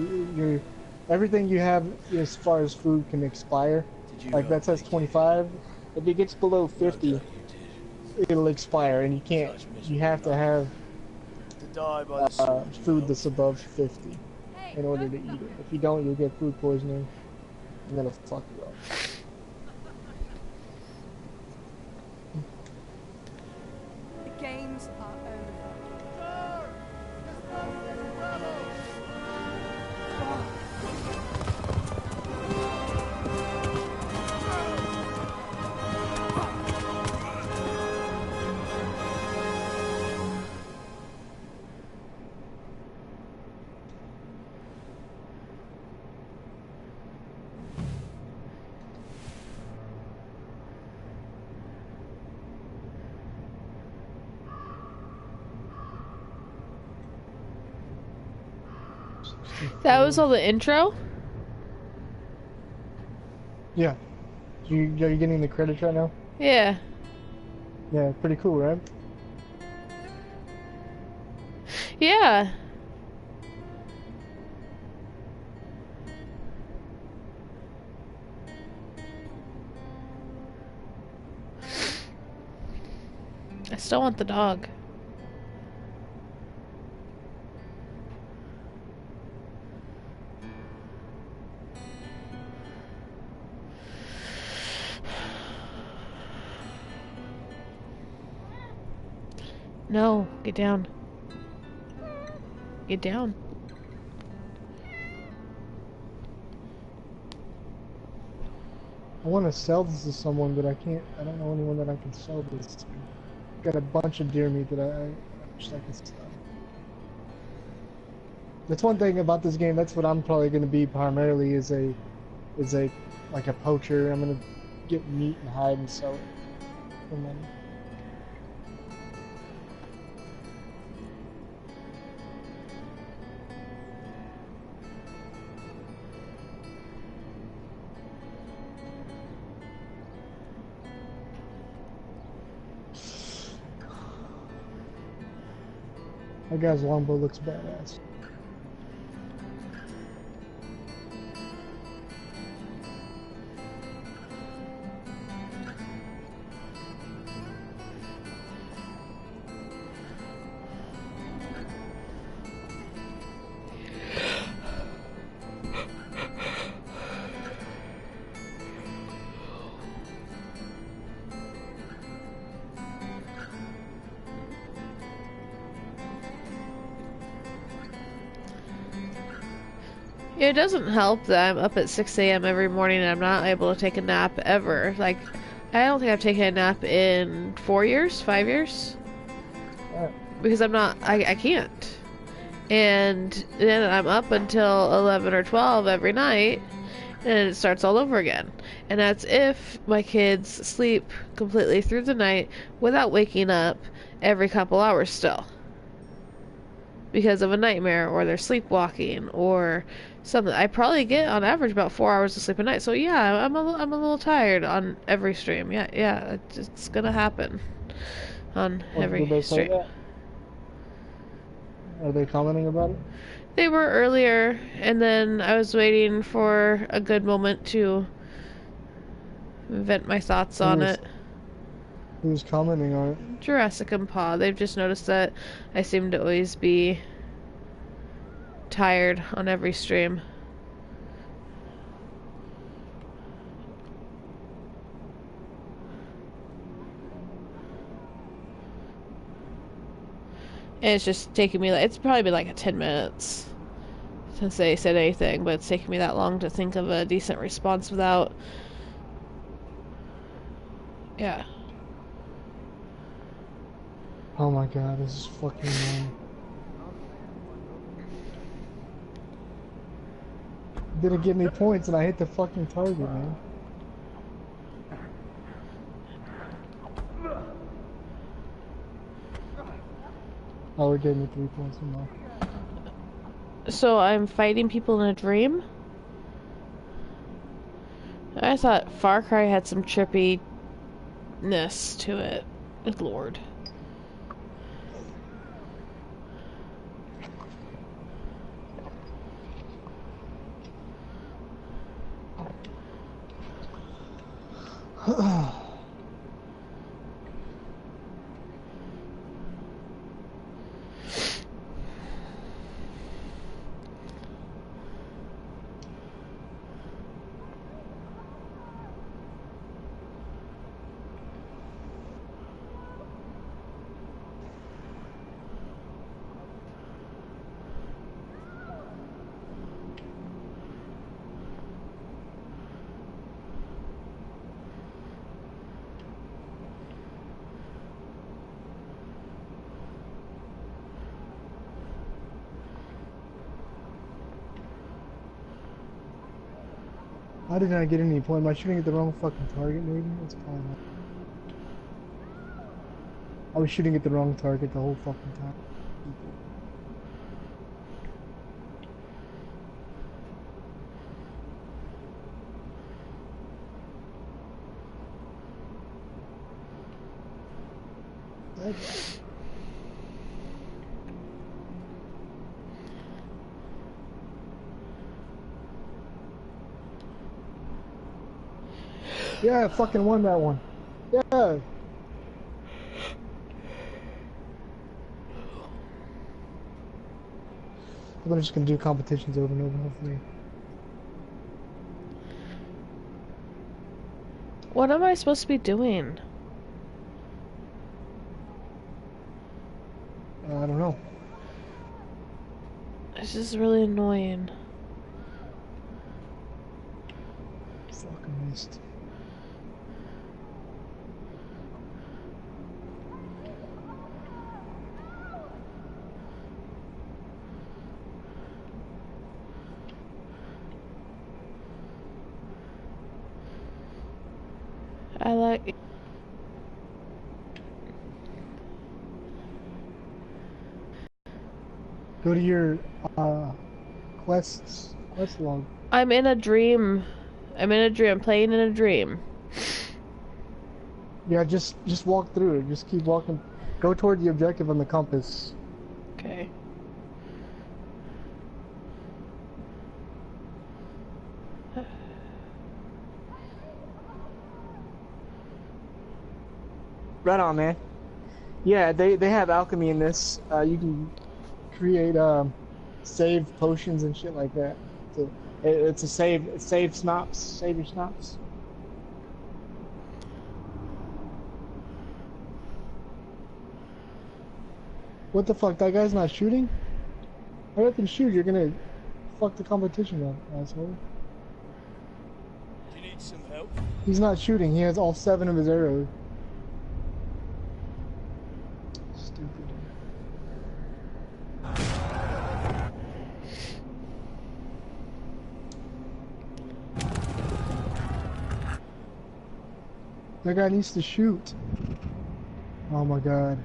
Everything you have as far as food can expire. Like that says 25. If it gets below 50, it'll expire, and you can't. You have to have food that's above 50 in order to eat it. If you don't, you'll get food poisoning, and then it'll fuck you up. The games are over. That was all the intro? Yeah. Are you getting the credits right now? Yeah. Yeah, pretty cool, right? Yeah. I still want the dog. No, get down. Get down. I want to sell this to someone, but I can't. I don't know anyone that I can sell this to. Got a bunch of deer meat that I wish I could sell. That's one thing about this game. That's what I'm probably going to be primarily is a like a poacher. I'm going to get meat and hide and sell it for money. That guy's longbow looks badass. It doesn't help that I'm up at 6 a.m. every morning and I'm not able to take a nap ever. Like, I don't think I've taken a nap in 4 years, 5 years. Because I'm not, I can't. And then I'm up until 11 or 12 every night, and it starts all over again. And that's if my kids sleep completely through the night without waking up every couple hours still. Because of a nightmare, or they're sleepwalking, or something. I probably get on average about 4 hours of sleep a night. So yeah, I'm a little tired on every stream. Yeah, it's gonna happen on every stream. That? Are they commenting about it? They were earlier, and then I was waiting for a good moment to vent my thoughts on it. Who's commenting on it? Jurassic and Paw. They've just noticed that I seem to always be tired on every stream. And it's just taking me, it's probably been like 10 minutes since they said anything, but it's taking me that long to think of a decent response without... Yeah. Oh my god, this is fucking annoying. Didn't give me points and I hit the fucking target, man. Oh, it gave me 3 points more. So I'm fighting people in a dream? I thought Far Cry had some trippiness to it. Good lord. How did I get any point? Am I shooting at the wrong fucking target, maybe? That's probably not. I was shooting at the wrong target the whole fucking time. Yeah, I fucking won that one. Yeah. I'm just gonna do competitions over and over, hopefully. What am I supposed to be doing? I don't know. This is really annoying. Fucking missed. I like. Go to your quest log. I'm in a dream. I'm in a dream. I'm playing in a dream. Yeah, just walk through it. Just keep walking. Go toward the objective on the compass. Okay. Right on, man. Yeah, they have alchemy in this. You can create save potions and shit like that. So it's a save snops, save your snops. What the fuck? That guy's not shooting? Hurry up and shoot! You're gonna fuck the competition up, asshole. Do you need some help? He's not shooting. He has all 7 of his arrows. Stupid. That guy needs to shoot. Oh my god.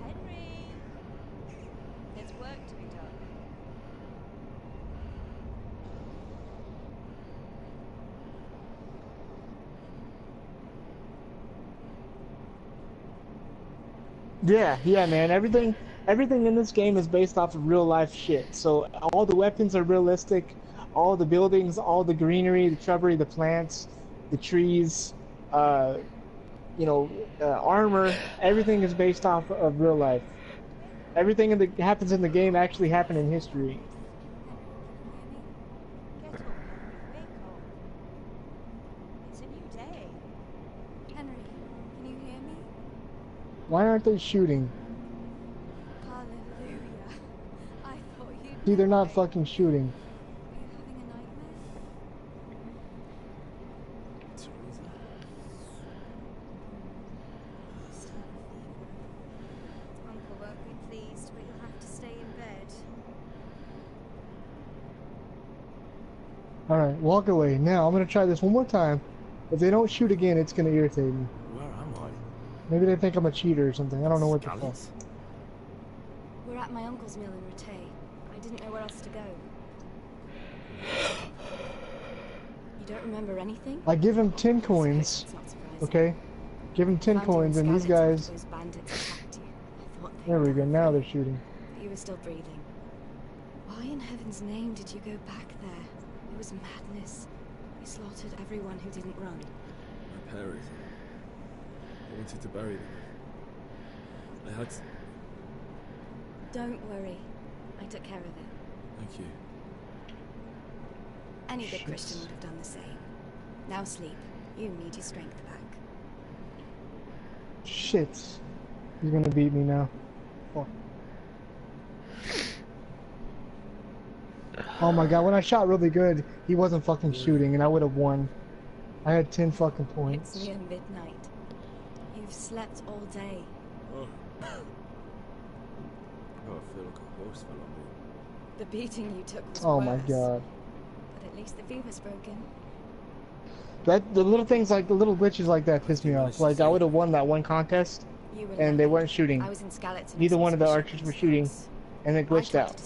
Henry! There's work to be done. Yeah, man. Everything in this game is based off of real life shit. So all the weapons are realistic, all the buildings, all the greenery, the shrubbery, the plants, the trees, uh, armor. Everything is based off of real life. Everything that happens in the game actually happened in history. Henry, can you hear me? Get up, Henry. Wake up. It's a new day. Henry, can you hear me? Why aren't they shooting? Hallelujah. I thought you'd See, they're not die. fucking shooting. Are you having a nightmare? Teresa. Still have a fever. Uncle won't be pleased, but you'll have to stay in bed. Alright, walk away. Now, I'm gonna try this one more time. If they don't shoot again, it's gonna irritate me. Where am I? Maybe they think I'm a cheater or something. I don't know what the fuck. Scallops? We're at my uncle's mill in Rattay. I didn't know where else to go. You don't remember anything? I give him 10 coins, It's not surprising. okay? Give him 10 Found you in coins, and these Skalitz guys... after those bandits attacked you. I thought they There we were go, now they're shooting. But you were still breathing. Why in heaven's name did you go back there? It was madness. You slaughtered everyone who didn't run. My parents. I wanted to bury them. I had to... Don't worry. I took care of it. Thank you. Any good Shit. Christian would have done the same. Now sleep. You need your strength back. Shit. He's gonna beat me now. Fuck. Oh my god, when I shot really good, he wasn't fucking shooting, and I would have won. I had 10 fucking It's points. near midnight. You've slept all day. Oh. Oh, I feel like a horse fell on me. The beating you took was Oh worse. my god. But at least the fever's broken. The little things like the little glitches like that piss me off. Like I would have won that one contest, You were and they lucky. weren't shooting. I was in Skalitz. Neither one of the archers were shooting, and it glitched out.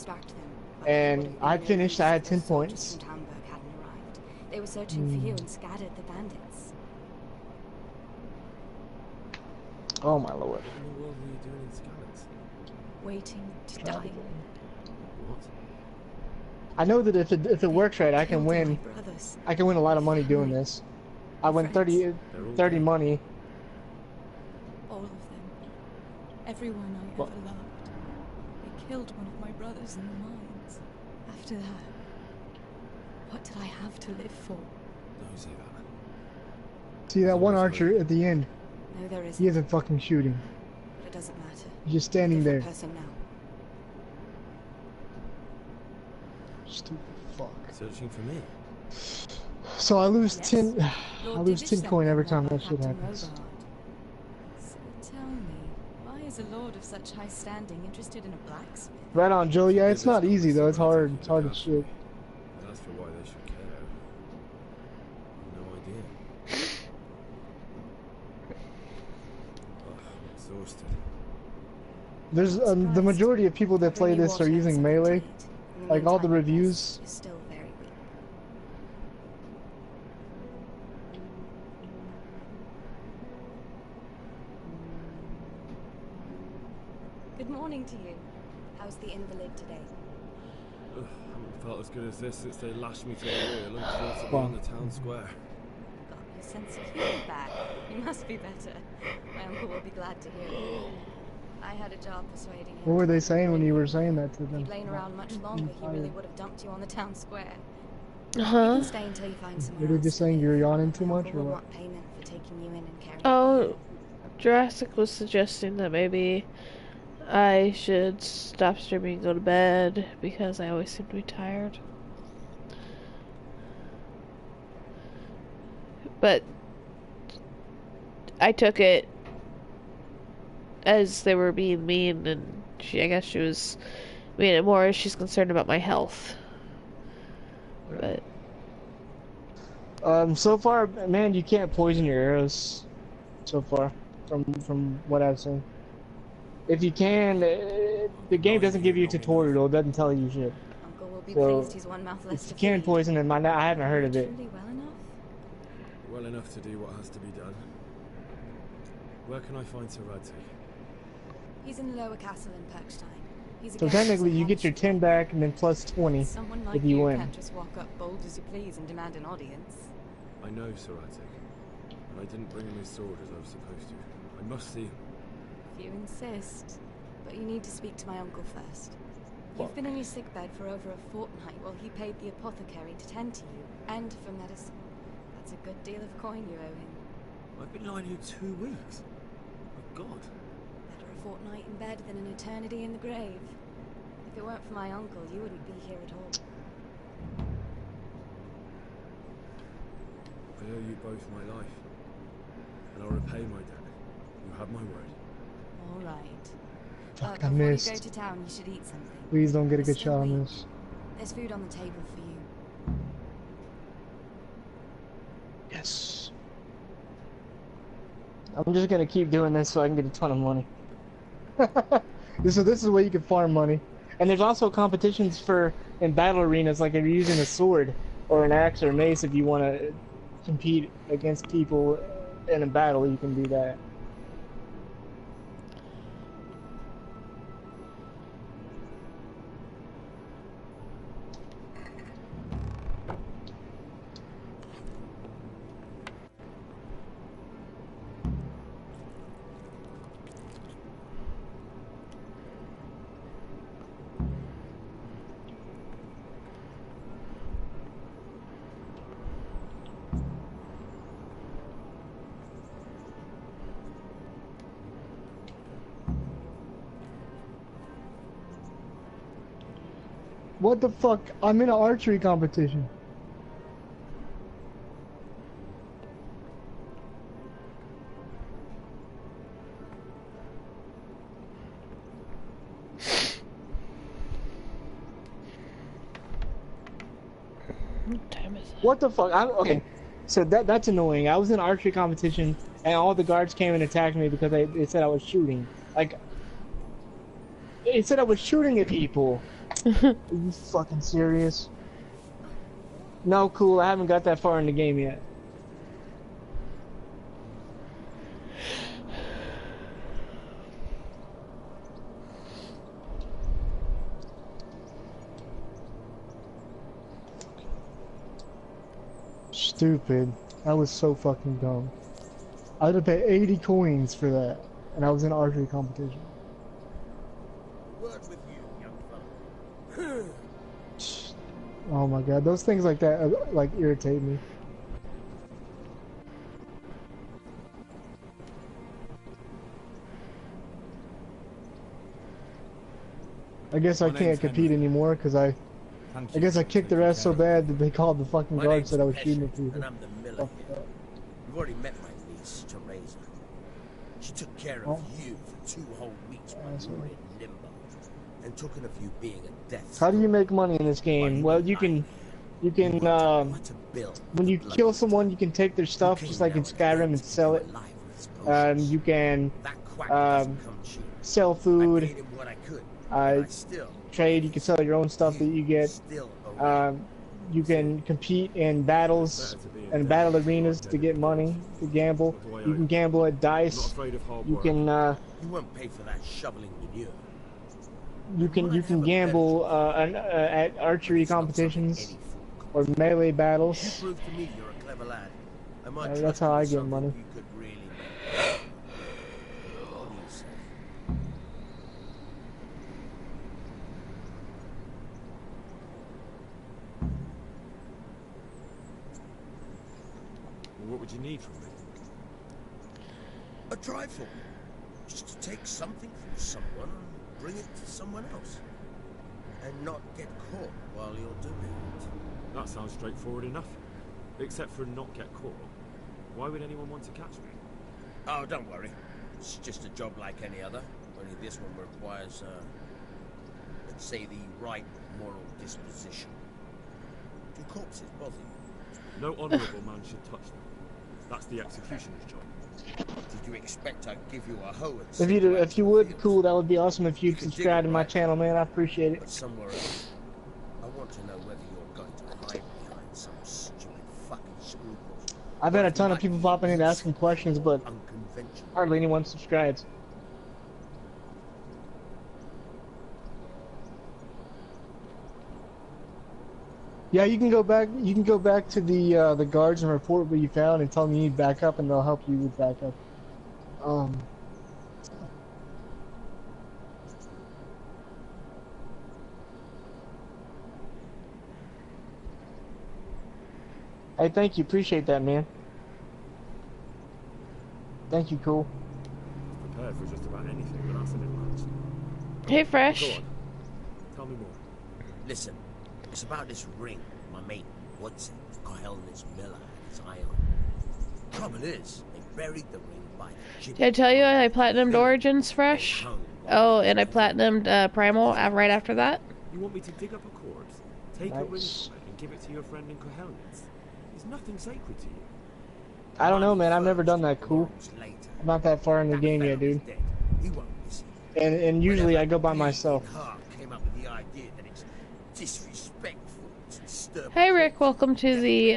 And I finished, I had 10 points. From Hamburg hadn't arrived. They were searching for you and scattered the bandits. Oh my lord. What in the world were you doing in Skalitz? Waiting to die. What? I know that if it works right, I can Killed all my win. brothers. I can win a lot of money doing Family. this. I win Friends. 30 money. All of them. Everyone I Well- ever loved. They killed one of my brothers in the mines. After that, what did I have to live for? Don't say that. See that one archer at the end? No, there He isn't. isn't fucking shooting. But it doesn't matter. He's just I'm a standing there. different person now. Stupid fuck. Searching for me. So I lose Yes. 10. I Lord lose Divish 10 sent coin me every a time note that by shit Captain happens. Robart. So tell me, why is a lord of such high standing interested in a blacksmith? Right on, Joe. Yeah, Give it's this not easy though. It's conversation hard. to It's hard the as castle. shit. And as for why they should care, no idea. I'm exhausted. There's the Surprised. majority of people that play Bring you this are water and using something to melee. eat. In the Like all the meantime, your reviews. pulse is still very weak. Good morning to you. How's the invalid today? Ugh, I haven't felt as good as this since they lashed me to the wheel and quartered me Wow. on the town square. Got your sense of humor back. You must be better. My uncle will be glad to hear it. I had a job persuading him. What were to they let you saying when in. you were saying that to If them? you'd lain around much longer, he really would have dumped you on the town square. You Huh? can stay until you find somewhere Were they else just to saying live. you're yawning too My much, uncle or will what? want payment for taking you in and caring Oh, for you. Jurassic was suggesting that maybe I should stop streaming and go to bed because I always seem to be tired. But I took it as they were being mean, and I guess she was mean it more as she's concerned about my health. But So far, man, you can't poison your arrows. So far, from what I've seen. If you can, the game doesn't give you a tutorial. It doesn't tell you shit. Uncle will be So, pleased he's one mouth less If to you can feed. poison them, I haven't heard of it. Truly well enough? Well enough to do what has to be done. Where can I find Sir Radtic? He's in the lower castle in Perkstein. He's a So guest of technically, Sir you get your 10 back and then plus 20 Someone like if you win. can't just walk up bold as you please and demand an audience. I know Sir Radtic, and I didn't bring him his sword as I was supposed to. I must see him. If you insist. But you need to speak to my uncle first. You've been in your sickbed for over a fortnight while he paid the apothecary to tend to you, and for medicine. That's a good deal of coin you owe him. I've been lying here 2 weeks. My God. Better a fortnight in bed than an eternity in the grave. If it weren't for my uncle, you wouldn't be here at all. I owe you both my life, and I'll repay my debt. You have my word. All right. Fuck, I Before you go missed. to town, you should eat something. Please don't get a You're good still shot on weak. this. There's food on the table for you. Yes. I'm just gonna keep doing this so I can get a ton of money. This is where you can farm money. And there's also competitions for in battle arenas, like if you're using a sword or an axe or mace. If you want to compete against people in a battle, you can do that. What the fuck? I'm in an archery competition. what time is it? What the fuck? Okay, so that's annoying. I was in an archery competition, and all the guards came and attacked me because they said I was shooting. Like, it said I was shooting at people. Are you fucking serious? No, cool. I haven't got that far in the game yet. stupid. That was so fucking dumb. I had to pay 80 coins for that, and I was in an archery competition. Word with you, young fella. Oh my god, those things like that like irritate me. I guess I My name's can't compete Henry. anymore because I Thank I guess you I for kicked their taking ass so care of me. bad that they called the fucking My guard name's said I was Pesci, shooting at people. and I'm the miller Fuck here. that. You've already met my niece, Teresa. She took care of Oh. you for 2 whole weeks while you Asshole. were in limbo, and talking of you being a death How do you star make money in this while game? you Well, were you lying can here. You worked up quite a bill when with you the blood kill this someone, time. you can take their Who stuff came just like now in and Skyrim claimed and to keep sell you it. alive with his potions? You can That quack doesn't um, come cheap. sell I food, paid him what I could, uh, and I still trade. You can sell your own stuff that you get. still owe me. You can compete in battles Better to be in and debt battle than arenas dead to in get good. money, to gamble. What do I You owe can you? gamble at I'm not dice. afraid of hard You work. can You won't pay for that shoveling manure. you can might have a better gamble job, at but archery it's not something competitions any fool can or do. melee If you battles. prove to me you're a clever lad, I might That's trust how you I with get something money. you could really make. What do you say? Well, what would you need from me? A trifle. Just to take something from someone and bring it to someone else. And not get caught while you're doing it. That sounds straightforward enough. Except for not get caught. Why would anyone want to catch me? Oh, don't worry. It's just a job like any other. Only this one requires, let's say, the right moral disposition. Do corpses bother you? No honourable man should touch them. That's the executioner's job. Did you expect I'd give you a hoe and If send you out if to you the would, fields? cool. That would be awesome if You you'd can dig subscribe it to my right channel, man. I appreciate it. But somewhere else. I want to know whether you're going to hide behind some stupid fucking scruples. I've or had a if you ton of might people be popping in asking innocent questions, or but unconventional. hardly anyone subscribes. Yeah, you can go back. You can go back to the guards and report what you found and tell them you need backup, and they'll help you with backup. Hey, thank you. Appreciate that, man. Thank you, cool. Prepared for just about anything, but that's a bit much. Hey, Go Fresh. on. Tell me more. Listen, it's about this ring my mate Woodson, Cohelness Miller, had his eye on. Trouble is, they buried the ring by the Did I tell you I platinumed Origins Fresh? Oh, and I platinumed Primal right after that? You want me to dig up a corpse, take a ring Nice. from it, and give it to your friend in Cohelnitz? There's nothing sacred to you. I don't know, man. I've never done that. Cool. Later. I'm not that far in the That game fellow yet, dude. is dead. He won't miss it. And usually I go by Whenever myself. Bleeding Heart came up with the idea that it's disrespectful to disturb Hey, a Rick. corpse. Welcome to the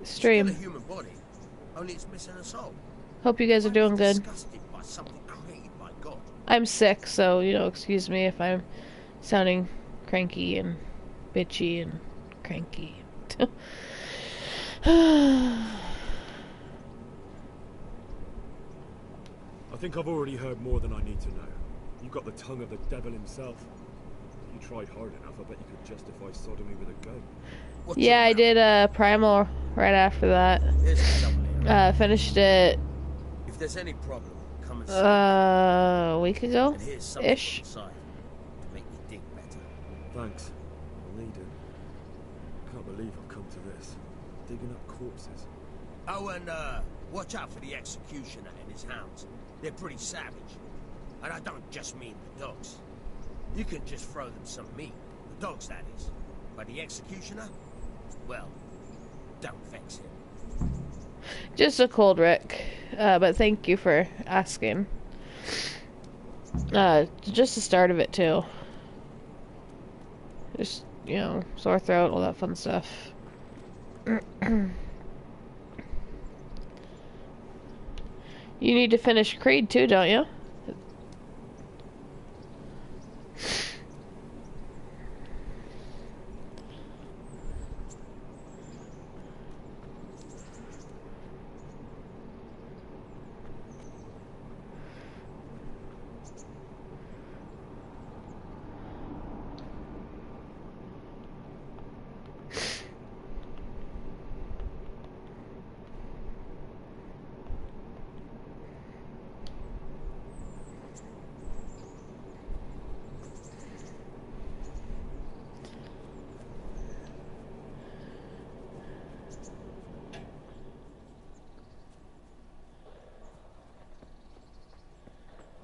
It's stream. still a human body, only it's missing a soul. Hope you guys are doing good. Disgusted by something created by God. I'm sick, so, excuse me if I'm sounding cranky and bitchy and cranky. I think I've already heard more than I need to know. You got the tongue of the devil himself. If you tried hard enough, I bet you could justify sodomy with a gun. What's Yeah, I your did Primal right after that. mouth? Here's the double here. Finished it If there's any problem, come and see a week ago, me. And here's something ish. on the side to make me dig better. Thanks. I'll need it. Can't believe I've come to this. Digging up corpses. Oh, and watch out for the executioner and his hounds. They're pretty savage. And I don't just mean the dogs. You can just throw them some meat. The dogs, that is. But the executioner? Well, don't vex him. Just a cold Rick, but thank you for asking. Just the start of it too. Just, sore throat, all that fun stuff. You need to finish Creed too, don't you?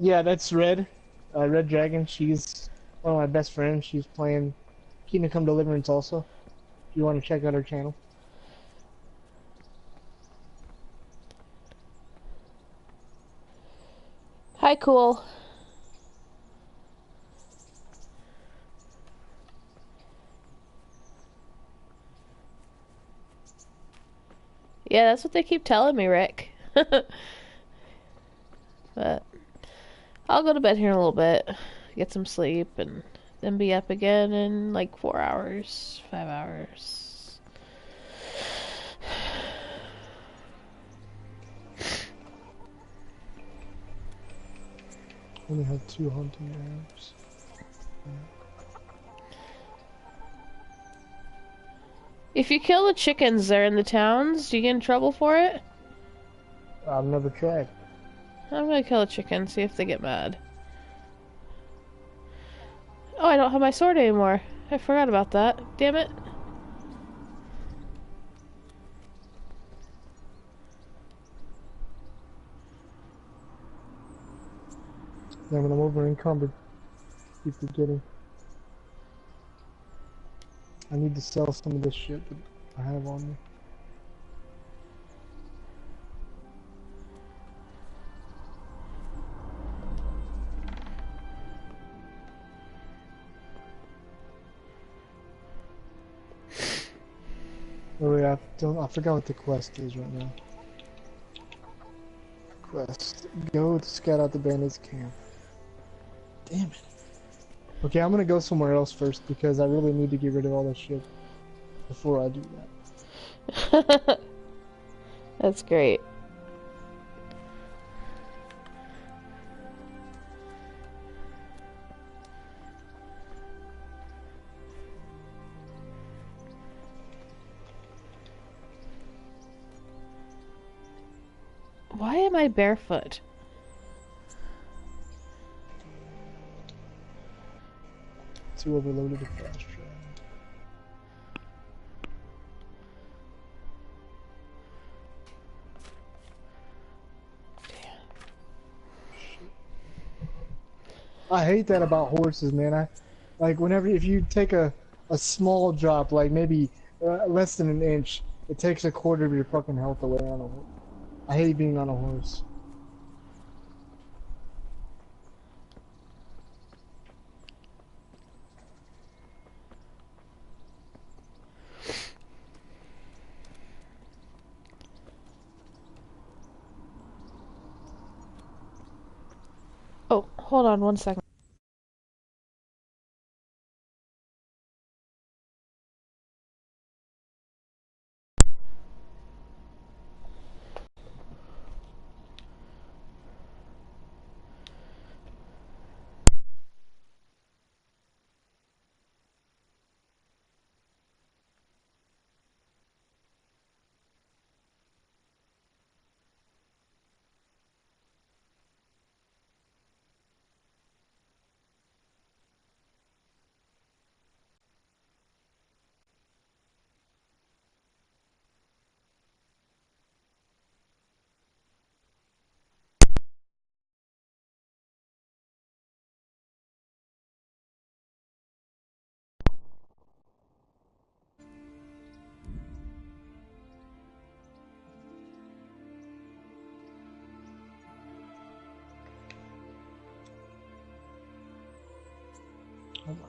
Yeah, that's Red. Red Dragon. She's one of my best friends. She's playing Kingdom Come Deliverance also. If you want to check out her channel. Hi, cool. Yeah, that's what they keep telling me, Rick. But I'll go to bed here in a little bit, get some sleep, and then be up again in like 4 hours, 5 hours. Only have 2 hunting arrows. If you kill the chickens there in the towns, do you get in trouble for it? I've never tried. I'm gonna kill a chicken, see if they get mad. Oh, I don't have my sword anymore. I forgot about that. Damn it. Then when I'm over encumbered, keep forgetting. I need to sell some of this shit that I have on me. Oh wait, I forgot what the quest is right now. Quest. Go to scout out the bandits camp. Damn it. Okay, I'm gonna go somewhere else first because I really need to get rid of all this shit before I do that. That's great. Why am I barefoot? Too overloaded with flash drive. I hate that about horses, man. Like whenever if you take a small drop, like maybe less than an inch, it takes a quarter of your fucking health away on a horse. I hate being on a horse. Oh, hold on 1 second. Oh my god.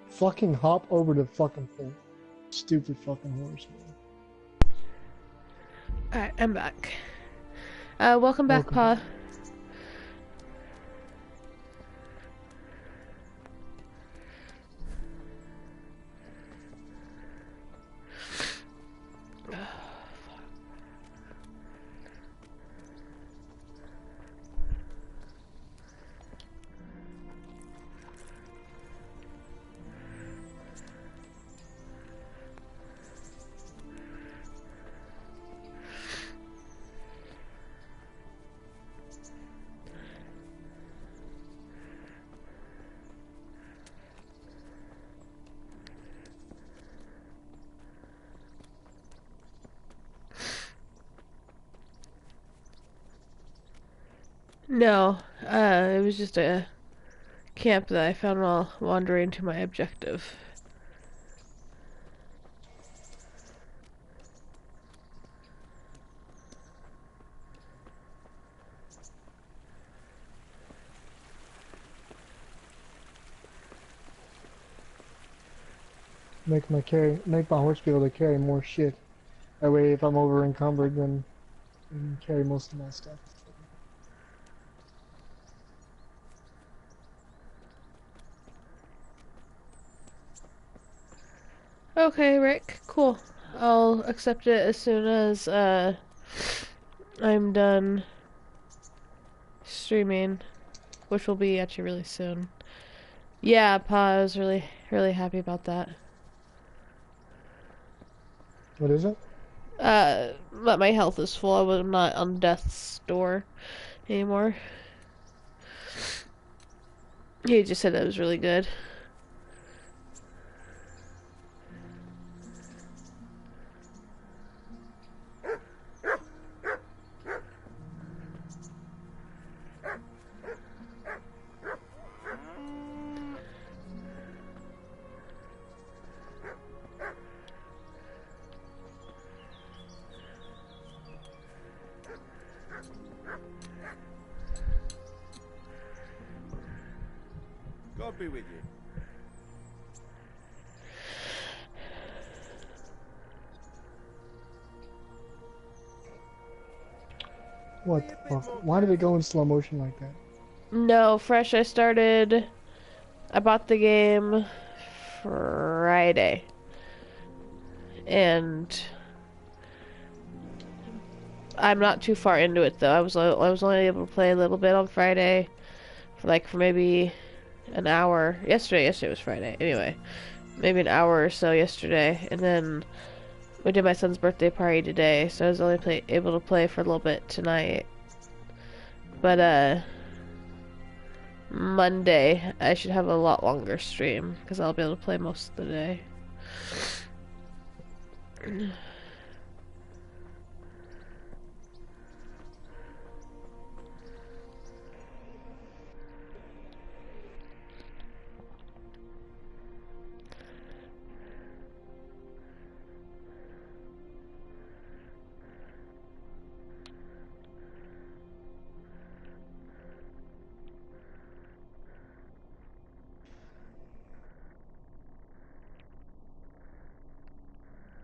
Fucking hop over the fucking thing. Stupid fucking horse, man. Alright, I'm back. Welcome back, Welcome Pa. back. No, it was just a camp that I found while wandering to my objective. Make my horse be able to carry more shit. That way, if I'm over encumbered, then I can carry most of my stuff. Okay, Rick, cool. I'll accept it as soon as I'm done streaming, which will be actually really soon. Yeah, Pa, I was really happy about that. What is it? That my health is full. I'm not on death's door anymore. He just said that was really good. God be with you. What the fuck? Why did it go in slow motion like that? No, fresh. I bought the game Friday. And I'm not too far into it though. I was only able to play a little bit on Friday, for maybe an hour. Yesterday was Friday. Anyway, maybe an hour or so yesterday, and then we did my son's birthday party today, so I was only able to play for a little bit tonight. But Monday I should have a lot longer stream because I'll be able to play most of the day.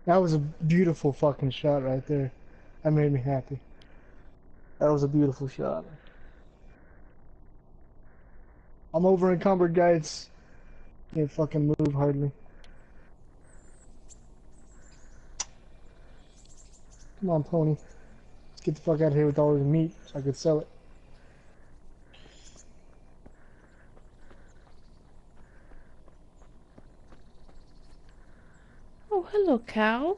That was a beautiful fucking shot right there. That made me happy. That was a beautiful shot. I'm over encumbered, guys. Can't fucking move hardly. Come on, pony. Let's get the fuck out of here with all this meat so I could sell it. Oh, hello, cow.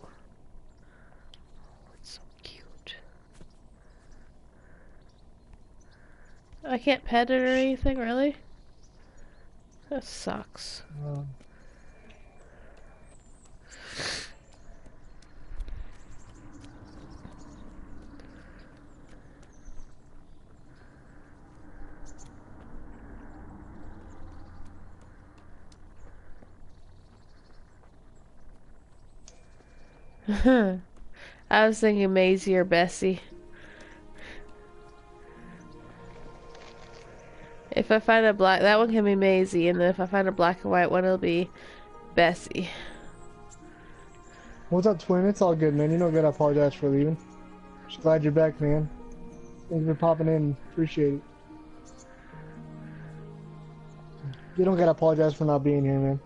It's so cute. I can't pet it or anything, really? That sucks. I was thinking Maisie or Bessie. If I find a black, that one can be Maisie, and then if I find a black and white one, it'll be Bessie. What's up, twin? It's all good, man. You don't gotta apologize for leaving. Just glad you're back, man. Thanks for popping in. Appreciate it. You don't gotta apologize for not being here, man.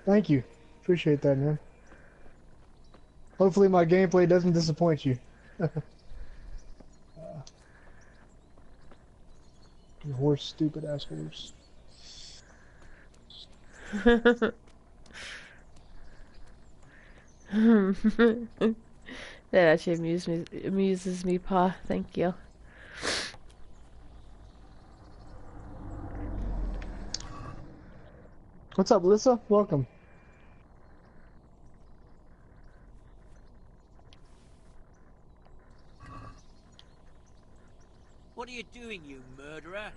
Thank you. Appreciate that, man. Hopefully my gameplay doesn't disappoint you. You horse, stupid ass horse. That actually amuses me, Pa. Thank you. What's up, Alyssa? Welcome. What are you doing, you murderer?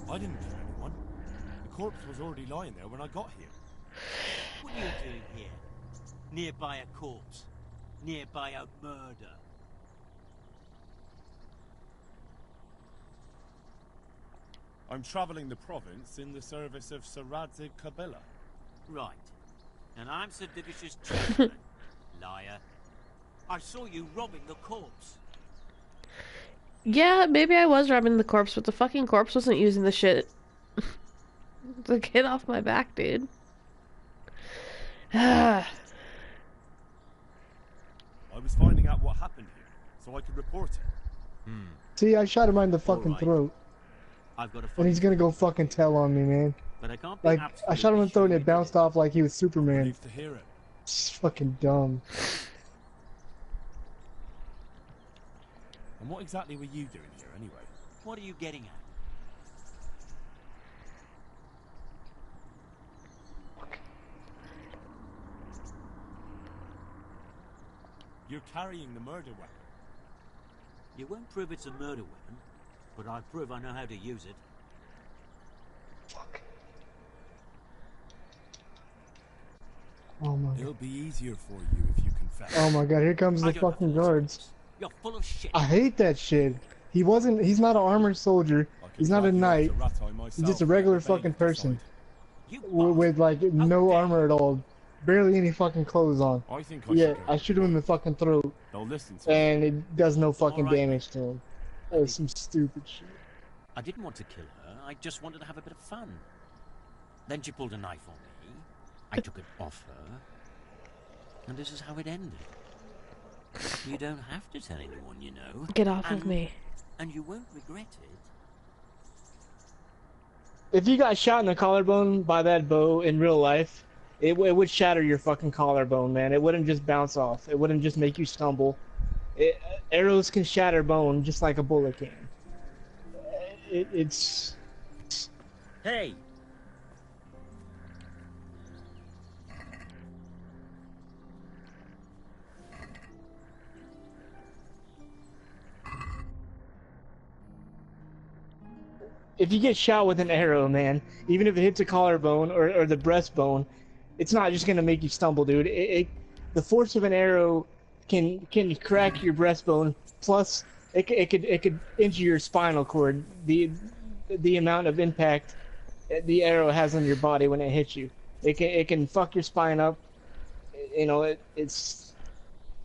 I didn't kill anyone. The corpse was already lying there when I got here. What are you doing here? Nearby a corpse. Nearby a murder. I'm travelling the province in the service of Sir Radzig Kabila. Right. And I'm Sir Divish's chamberlain. Liar. I saw you robbing the corpse. Yeah, maybe I was robbing the corpse, but the fucking corpse wasn't using the shit. So get off my back, dude. I was finding out what happened here, so I could report it. See, I shot him in the fucking right. throat. I've got a And he's gonna go fucking tell on me, man. but I can't be Like, I shot him in the throat and it bounced off like he was Superman. Relieved to hear it. It's fucking dumb. And what exactly were you doing here, anyway? What are you getting at? You're carrying the murder weapon. You won't prove it's a murder weapon, but I prove I know how to use it. Fuck. Oh my god. It'll be easier for you if you confess. Oh my god, here comes the I don't have fucking those guards. things. You're full of shit. I hate that shit. He's not an armored soldier. I could He's not a drag you out knight. to Rattay myself He's just a and regular let the fucking bailiff person. decide. You With like no dare armor at all. Barely any fucking clothes on. I think I Yeah, should go. I shoot him in the fucking throat They'll listen to me. and it does no fucking Alright. damage to him. That was some stupid shit. I didn't want to kill her. I just wanted to have a bit of fun. Then she pulled a knife on me. I took it off her. And this is how it ended. You don't have to tell anyone, you know. Get off of me. And you won't regret it. If you got shot in the collarbone by that bow in real life, it would shatter your fucking collarbone, man. It wouldn't just bounce off. It wouldn't just make you stumble. Arrows can shatter bone just like a bullet can. It's... Hey! If you get shot with an arrow, man, even if it hits a collarbone or the breastbone, it's not just gonna make you stumble, dude. The force of an arrow can crack your breastbone. Plus, it could injure your spinal cord. The amount of impact the arrow has on your body when it hits you, it can fuck your spine up. You know, it's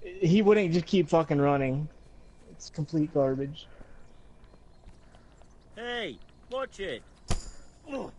he wouldn't just keep fucking running. It's complete garbage. Hey! Watch it! Ugh.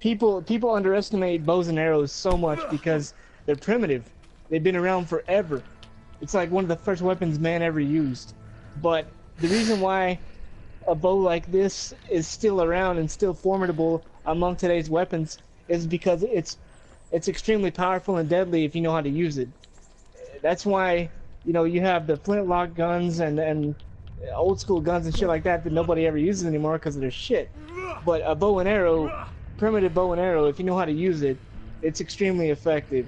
People underestimate bows and arrows so much because they're primitive. They've been around forever. It's like one of the first weapons man ever used. But the reason why a bow like this is still around and still formidable among today's weapons is because it's extremely powerful and deadly if you know how to use it. That's why, you know, you have the flintlock guns and old school guns and shit like that nobody ever uses anymore because of their shit. But a bow and arrow, primitive bow and arrow, if you know how to use it, it's extremely effective.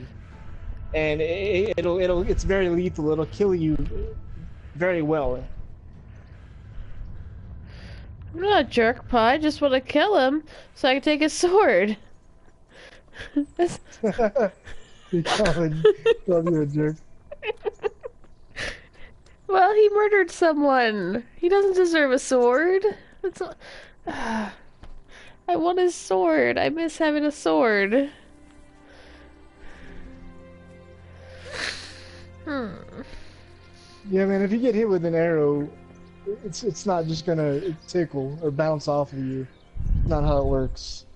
And it's very lethal. It'll kill you very well. I'm not a jerk, Pa. I just want to kill him so I can take his sword. You call you a jerk. Well, he murdered someone. He doesn't deserve a sword. That's I want his sword. I miss having a sword. Yeah, man. If you get hit with an arrow, it's not just gonna tickle or bounce off of you. Not how it works.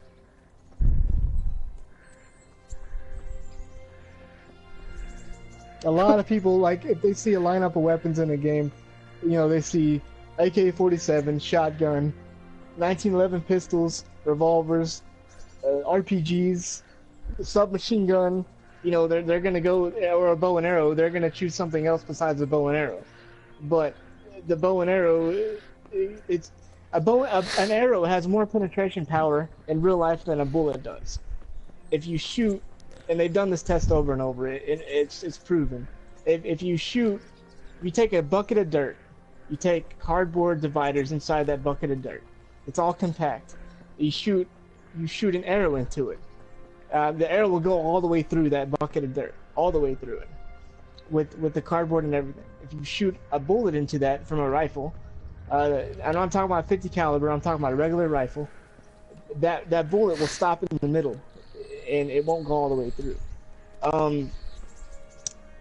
A lot of people, like, if they see a lineup of weapons in a game, you know, they see AK-47, shotgun, 1911 pistols, revolvers, RPGs, submachine gun, they're gonna go, or a bow and arrow, they're gonna choose something else besides the bow and arrow. But the bow and arrow, it's an arrow has more penetration power in real life than a bullet does. If you shoot, and they've done this test over and over, it's proven. If you shoot, you take a bucket of dirt, you take cardboard dividers inside that bucket of dirt. It's all compact. You shoot an arrow into it. The arrow will go all the way through that bucket of dirt, all the way through it, with the cardboard and everything. If you shoot a bullet into that from a rifle, I know I'm talking about 50 caliber, I'm talking about a regular rifle, that bullet will stop in the middle, and it won't go all the way through.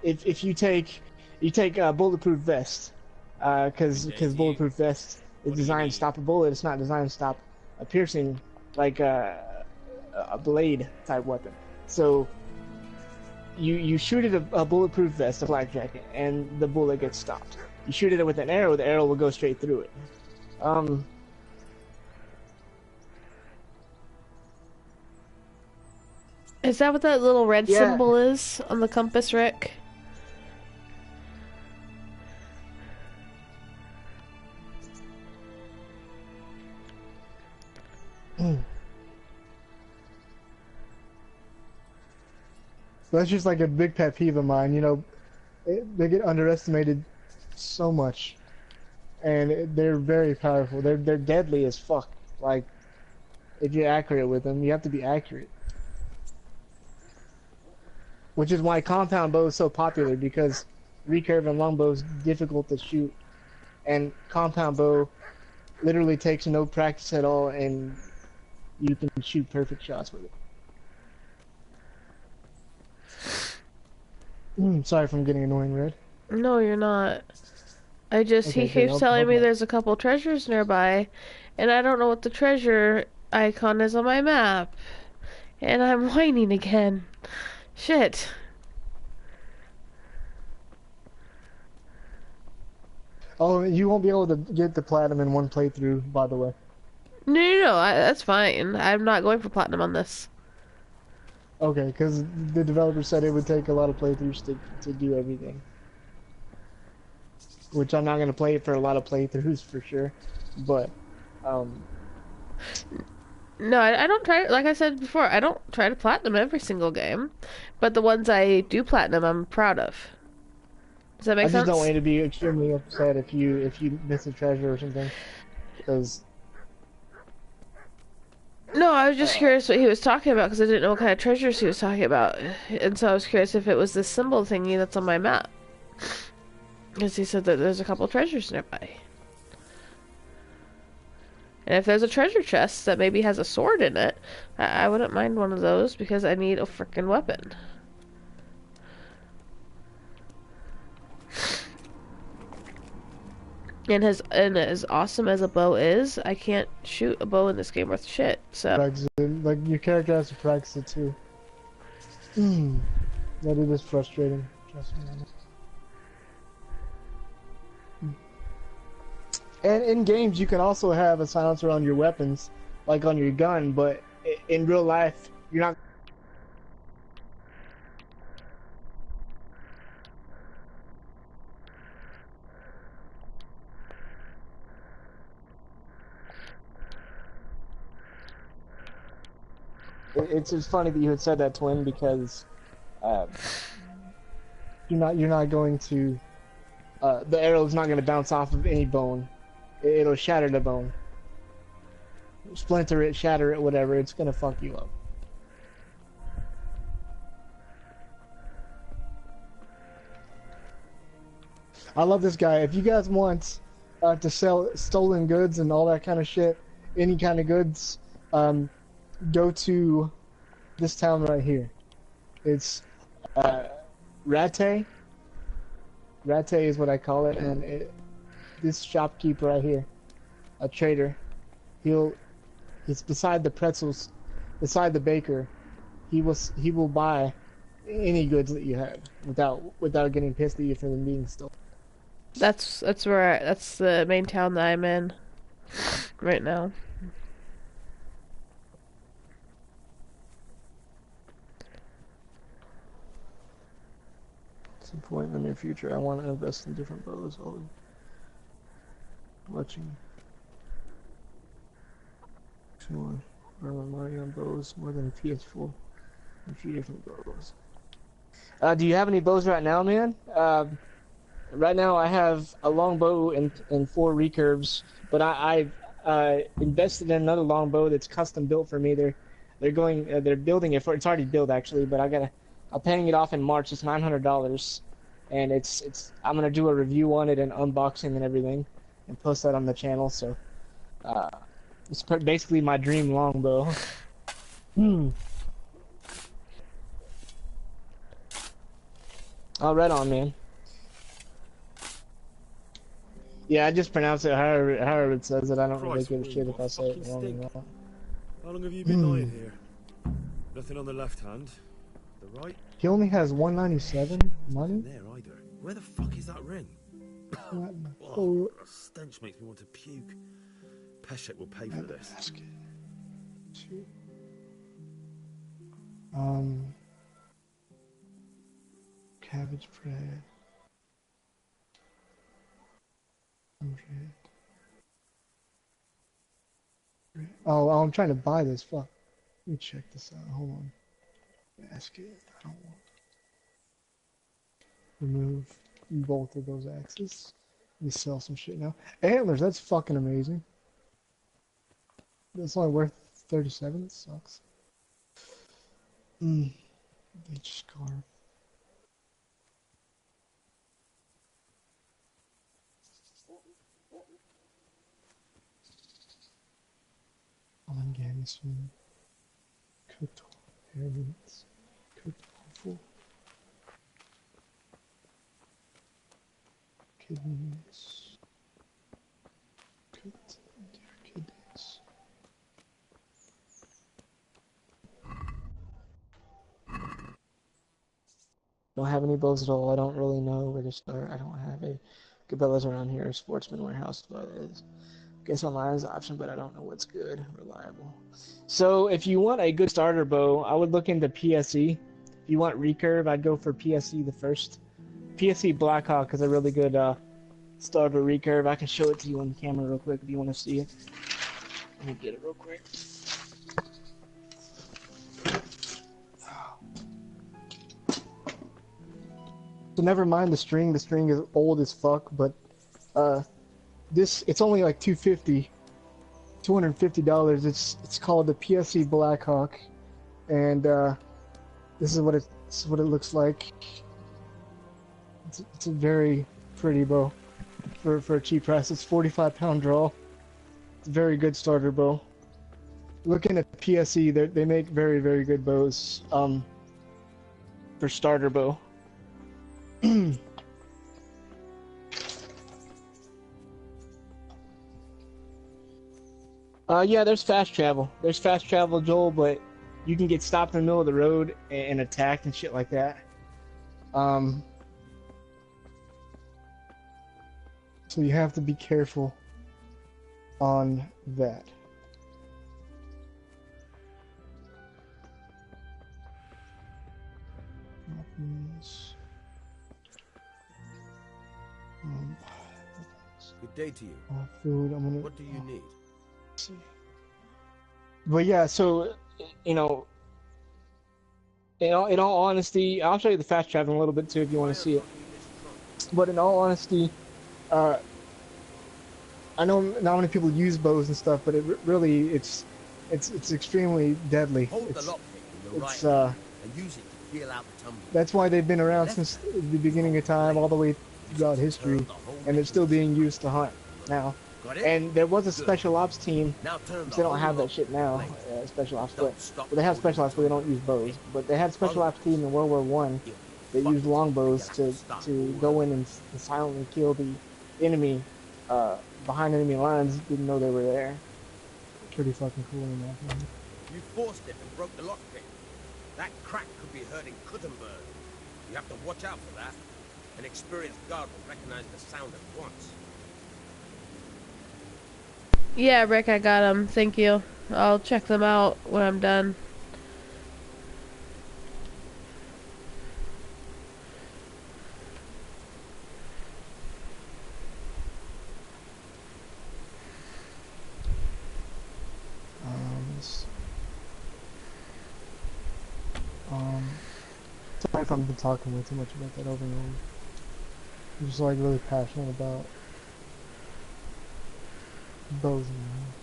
If you take a bulletproof vest, because bulletproof vest is designed to stop a bullet, it's not designed to stop a piercing, like a blade type weapon. So you shoot at a bulletproof vest, a flak jacket, and the bullet gets stopped. You shoot it with an arrow, the arrow will go straight through it. Is that what that little red symbol is on the compass, Rick? That's just like a big pet peeve of mine. They get underestimated so much, and they're very powerful. They're deadly as fuck. Like, if you're accurate with them, you have to be accurate. Which is why compound bow is so popular, because recurve and longbow is difficult to shoot, and compound bow literally takes no practice at all, and you can shoot perfect shots with it. Sorry if I'm getting annoying, Red. No, you're not. He keeps telling me there's a couple treasures nearby, and I don't know what the treasure icon is on my map. And I'm whining again. Shit. Oh, you won't be able to get the platinum in one playthrough, by the way. No, that's fine. I'm not going for platinum on this. Okay, because the developer said it would take a lot of playthroughs to do everything. Which I'm not going to play it for a lot of playthroughs for sure, but, No, I don't try, like I said before, I don't try to platinum every single game, but the ones I do platinum, I'm proud of. Does that make sense? I just don't want you to be extremely upset if you miss a treasure or something, because... No, I was just curious what he was talking about, because I didn't know what kind of treasures he was talking about, and so I was curious if it was this symbol thingy that's on my map. Because he said that there's a couple treasures nearby. And if there's a treasure chest that maybe has a sword in it, I wouldn't mind one of those, because I need a frickin' weapon. And as awesome as a bow is, I can't shoot a bow in this game worth shit, so... Like, your character has to practice it too. That it is frustrating. Trust me. And in games, you can also have a silencer on your weapons, like on your gun, but in real life, you're not... It's just funny that you had said that, Twin, because you're not going to... the arrow's not going to bounce off of any bone. It'll shatter the bone. Splinter it, shatter it, whatever. It's gonna fuck you up. I love this guy. If you guys want to sell stolen goods and all that kind of shit, any kind of goods, go to this town right here. It's Rattay. Rattay is what I call it, and this shopkeeper right here, a trader, he's beside the pretzels, beside the baker. He will buy any goods that you have without getting pissed at you for them being stolen. That's the main town that I'm in right now. some point in the near future, I want to invest in different bows. I'll be watching someone burn my money on bows more than a PS4. A few different bows. Do you have any bows right now, man? Right now, I have a longbow and 4 recurves, but I've invested in another longbow that's custom built for me. They're building it for. It's already built actually, but I'm paying it off in March. It's $900, and I'm gonna do a review on it and unboxing and everything, and post that on the channel. So, it's basically my dream longbow. Oh, right on, man. Yeah, I just pronounce it however it says it. I don't really Christ, give a shit if what I say it fucking wrong stink. or not. How long have you been lying here? Nothing on the left hand. The right? He only has 197 money. Nothing there either. Where the fuck is that ring? Oh, The stench makes me want to puke. Peshek will pay for this. basket. Two. Cabbage bread. Oh, I'm trying to buy this. Fuck. Let me check this out. Hold on. Basket. I don't want. Remove both of those axes. Let me sell some shit now. Antlers. That's fucking amazing. That's only worth 37. It sucks. Beach scarf. Alangani swim. Cooked hair meats. Cooked waffle. Kidneys. Cooked deer kidneys. Don't have any bows at all. I don't really know where to start. I don't have a Cabela's around here. Sportsman Warehouse, but it is. Guess online is an option, but I don't know what's good, reliable. So if you want a good starter bow, I would look into PSE. If you want recurve, I'd go for PSE the first. PSE Blackhawk is a really good starter recurve. I can show it to you on the camera real quick if you want to see it. Let me get it real quick. So never mind the string. The string is old as fuck, but it's only like $250. It's called the PSE Blackhawk, and this is what it looks like. It's a very pretty bow for a cheap price. It's 45-pound draw. It's a very good starter bow. Looking at PSE, they make very, very good bows for starter bow. Yeah, there's fast travel. There's fast travel, Joel, but you can get stopped in the middle of the road and attacked and shit like that. So you have to be careful on that. Good day to you. Food. What do you need? See. But yeah, so in all honesty, I'll show you the fast travel a little bit too if you want to see it. But in all honesty, I know not many people use bows and stuff, but really it's extremely deadly. Hold the lockpick in your right It's hand and use it to feel out the tumbler. that's why they've been around since the beginning of time, all the way throughout history, and they're still being used to hunt now. And there was a special ops team, which they don't have that shit now, special ops, but they have special ops, but they don't use bows. But they had a special ops team in World War I that used longbows to go in and silently kill the enemy behind enemy lines. Didn't know they were there. Pretty fucking cool in that one. You forced it and broke the lockpick. That crack could be hurting Kuttenberg. You have to watch out for that. An experienced guard will recognize the sound at once. Yeah, Rick, I got them. Thank you. I'll check them out when I'm done. Sorry if I've been talking way too much about that over and over. I'm just like really passionate about bows and arrows.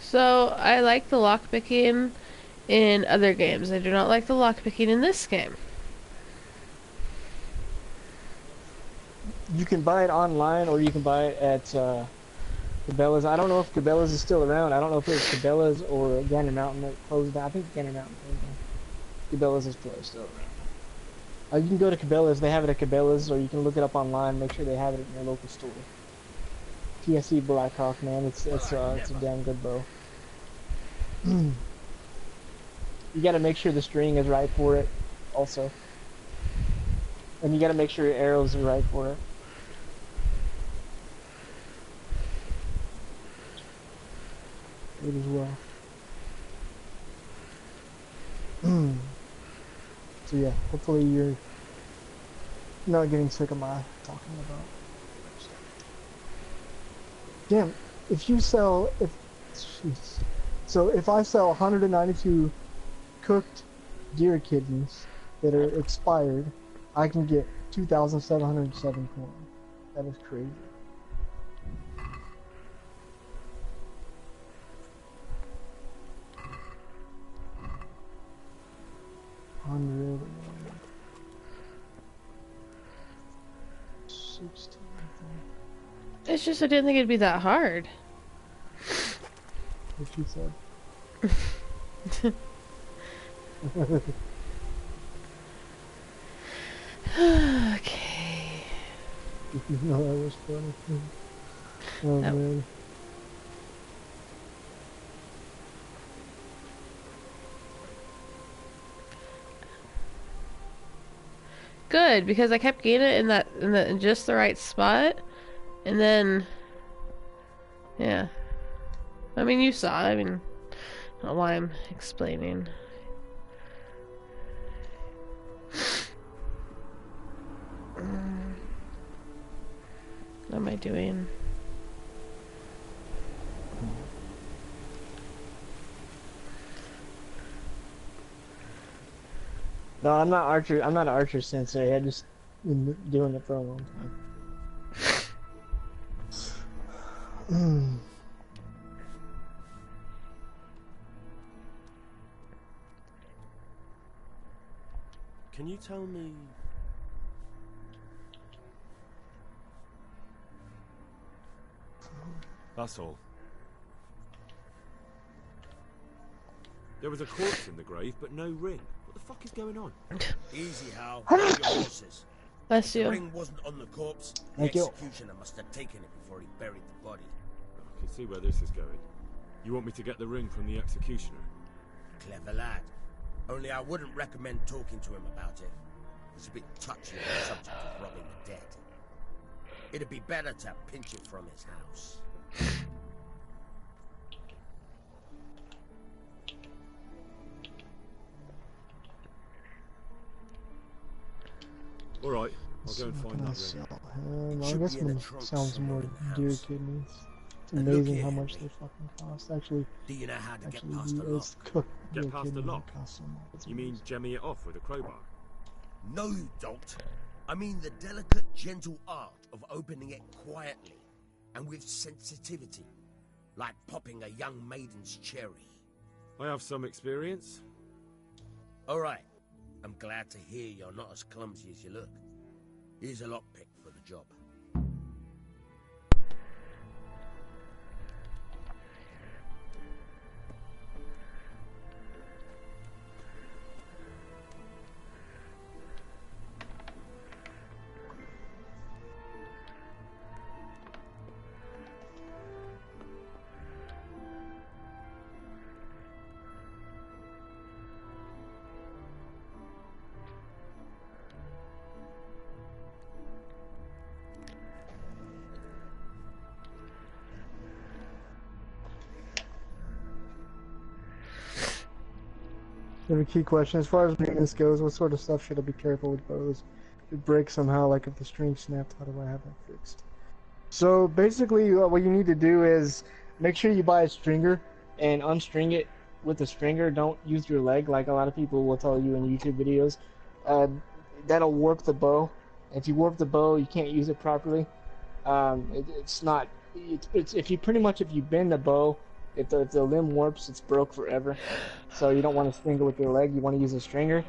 So, I like the lockpicking in other games. I do not like the lockpicking in this game. You can buy it online or you can buy it at Cabela's. I don't know if Cabela's is still around. I don't know if it's Cabela's or Gander Mountain that closed down. I think Gander Mountain closed down. Cabela's is probably still around. You can go to Cabela's. They have it at Cabela's, or you can look it up online. Make sure they have it in your local store. TSC Blackhawk, man, it's a damn good bow. You got to make sure the string is right for it, also, and you got to make sure your arrows are right for it. It as well. So yeah, hopefully you're not getting sick of my talking about stuff. Damn, jeez. So if I sell 192 cooked deer kidneys that are expired, I can get 2,707 coin. That is crazy. $100, 16. It's just I didn't think it'd be that hard. What you said. Okay. No, that was funny. Oh man. Good, because I kept getting it in just the right spot, and then, yeah. I mean, you saw it. I mean, I don't know why I'm explaining. What am I doing? No, I'm not Archer. I'm not an Archer sensei. I just been doing it for a long time. Can you tell me... That's all. There was a corpse in the grave, but no ring. What the fuck is going on? Easy, Hal. Hold your horses. Bless The you. ring wasn't on the corpse. The Thank you. executioner must have taken it before he buried the body. I can see where this is going. You want me to get the ring from the executioner? Clever lad. Only I wouldn't recommend talking to him about it. It's a bit touchy on the subject of robbing the dead. It'd be better to pinch it from his house. All right, I'll go and find that ring. I guess one sounds more deer kidneys. It's amazing how much they fucking cost. Actually, Do you know how to get past the lock? it's cooked Get deer past the kidneys lock? that cost so much. You mean jemming it off with a crowbar? No, you don't. I mean the delicate, gentle art of opening it quietly and with sensitivity, like popping a young maiden's cherry. I have some experience. All right. I'm glad to hear you're not as clumsy as you look. Here's a lockpick for the job. You have a key question. As far as maintenance goes, what sort of stuff should I be careful with bows? If it breaks somehow, like if the string snapped, how do I have that fixed? So basically, what you need to do is make sure you buy a stringer and unstring it with the stringer. Don't use your leg like a lot of people will tell you in YouTube videos. Uh, that'll warp the bow. If you warp the bow, you can't use it properly. It's not. It's if you pretty much if you bend the bow, if the limb warps, it's broke forever. So you don't want to string it with your leg. You want to use a stringer.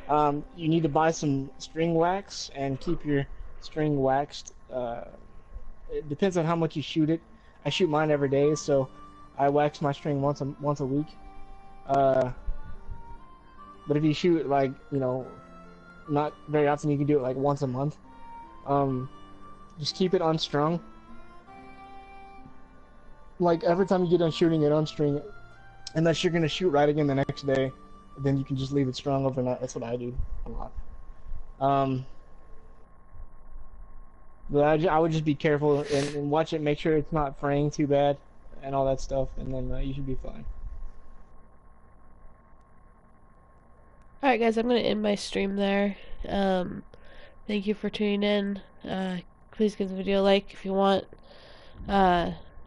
You need to buy some string wax and keep your string waxed. It depends on how much you shoot it. I shoot mine every day, so I wax my string once a week. Uh, but if you shoot like not very often, you can do it like once a month. Um, just keep it unstrung. Like every time you get done shooting it, unstring it. Unless you're gonna shoot right again the next day, then you can just leave it strung overnight. That's what I do a lot. Um, but I would just be careful and watch it, make sure it's not fraying too bad, and all that stuff, and then you should be fine. Alright guys, I'm gonna end my stream there. Thank you for tuning in. Please give the video a like if you want.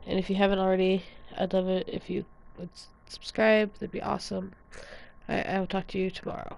And if you haven't already, I'd love it if you would subscribe. That'd be awesome. I will talk to you tomorrow.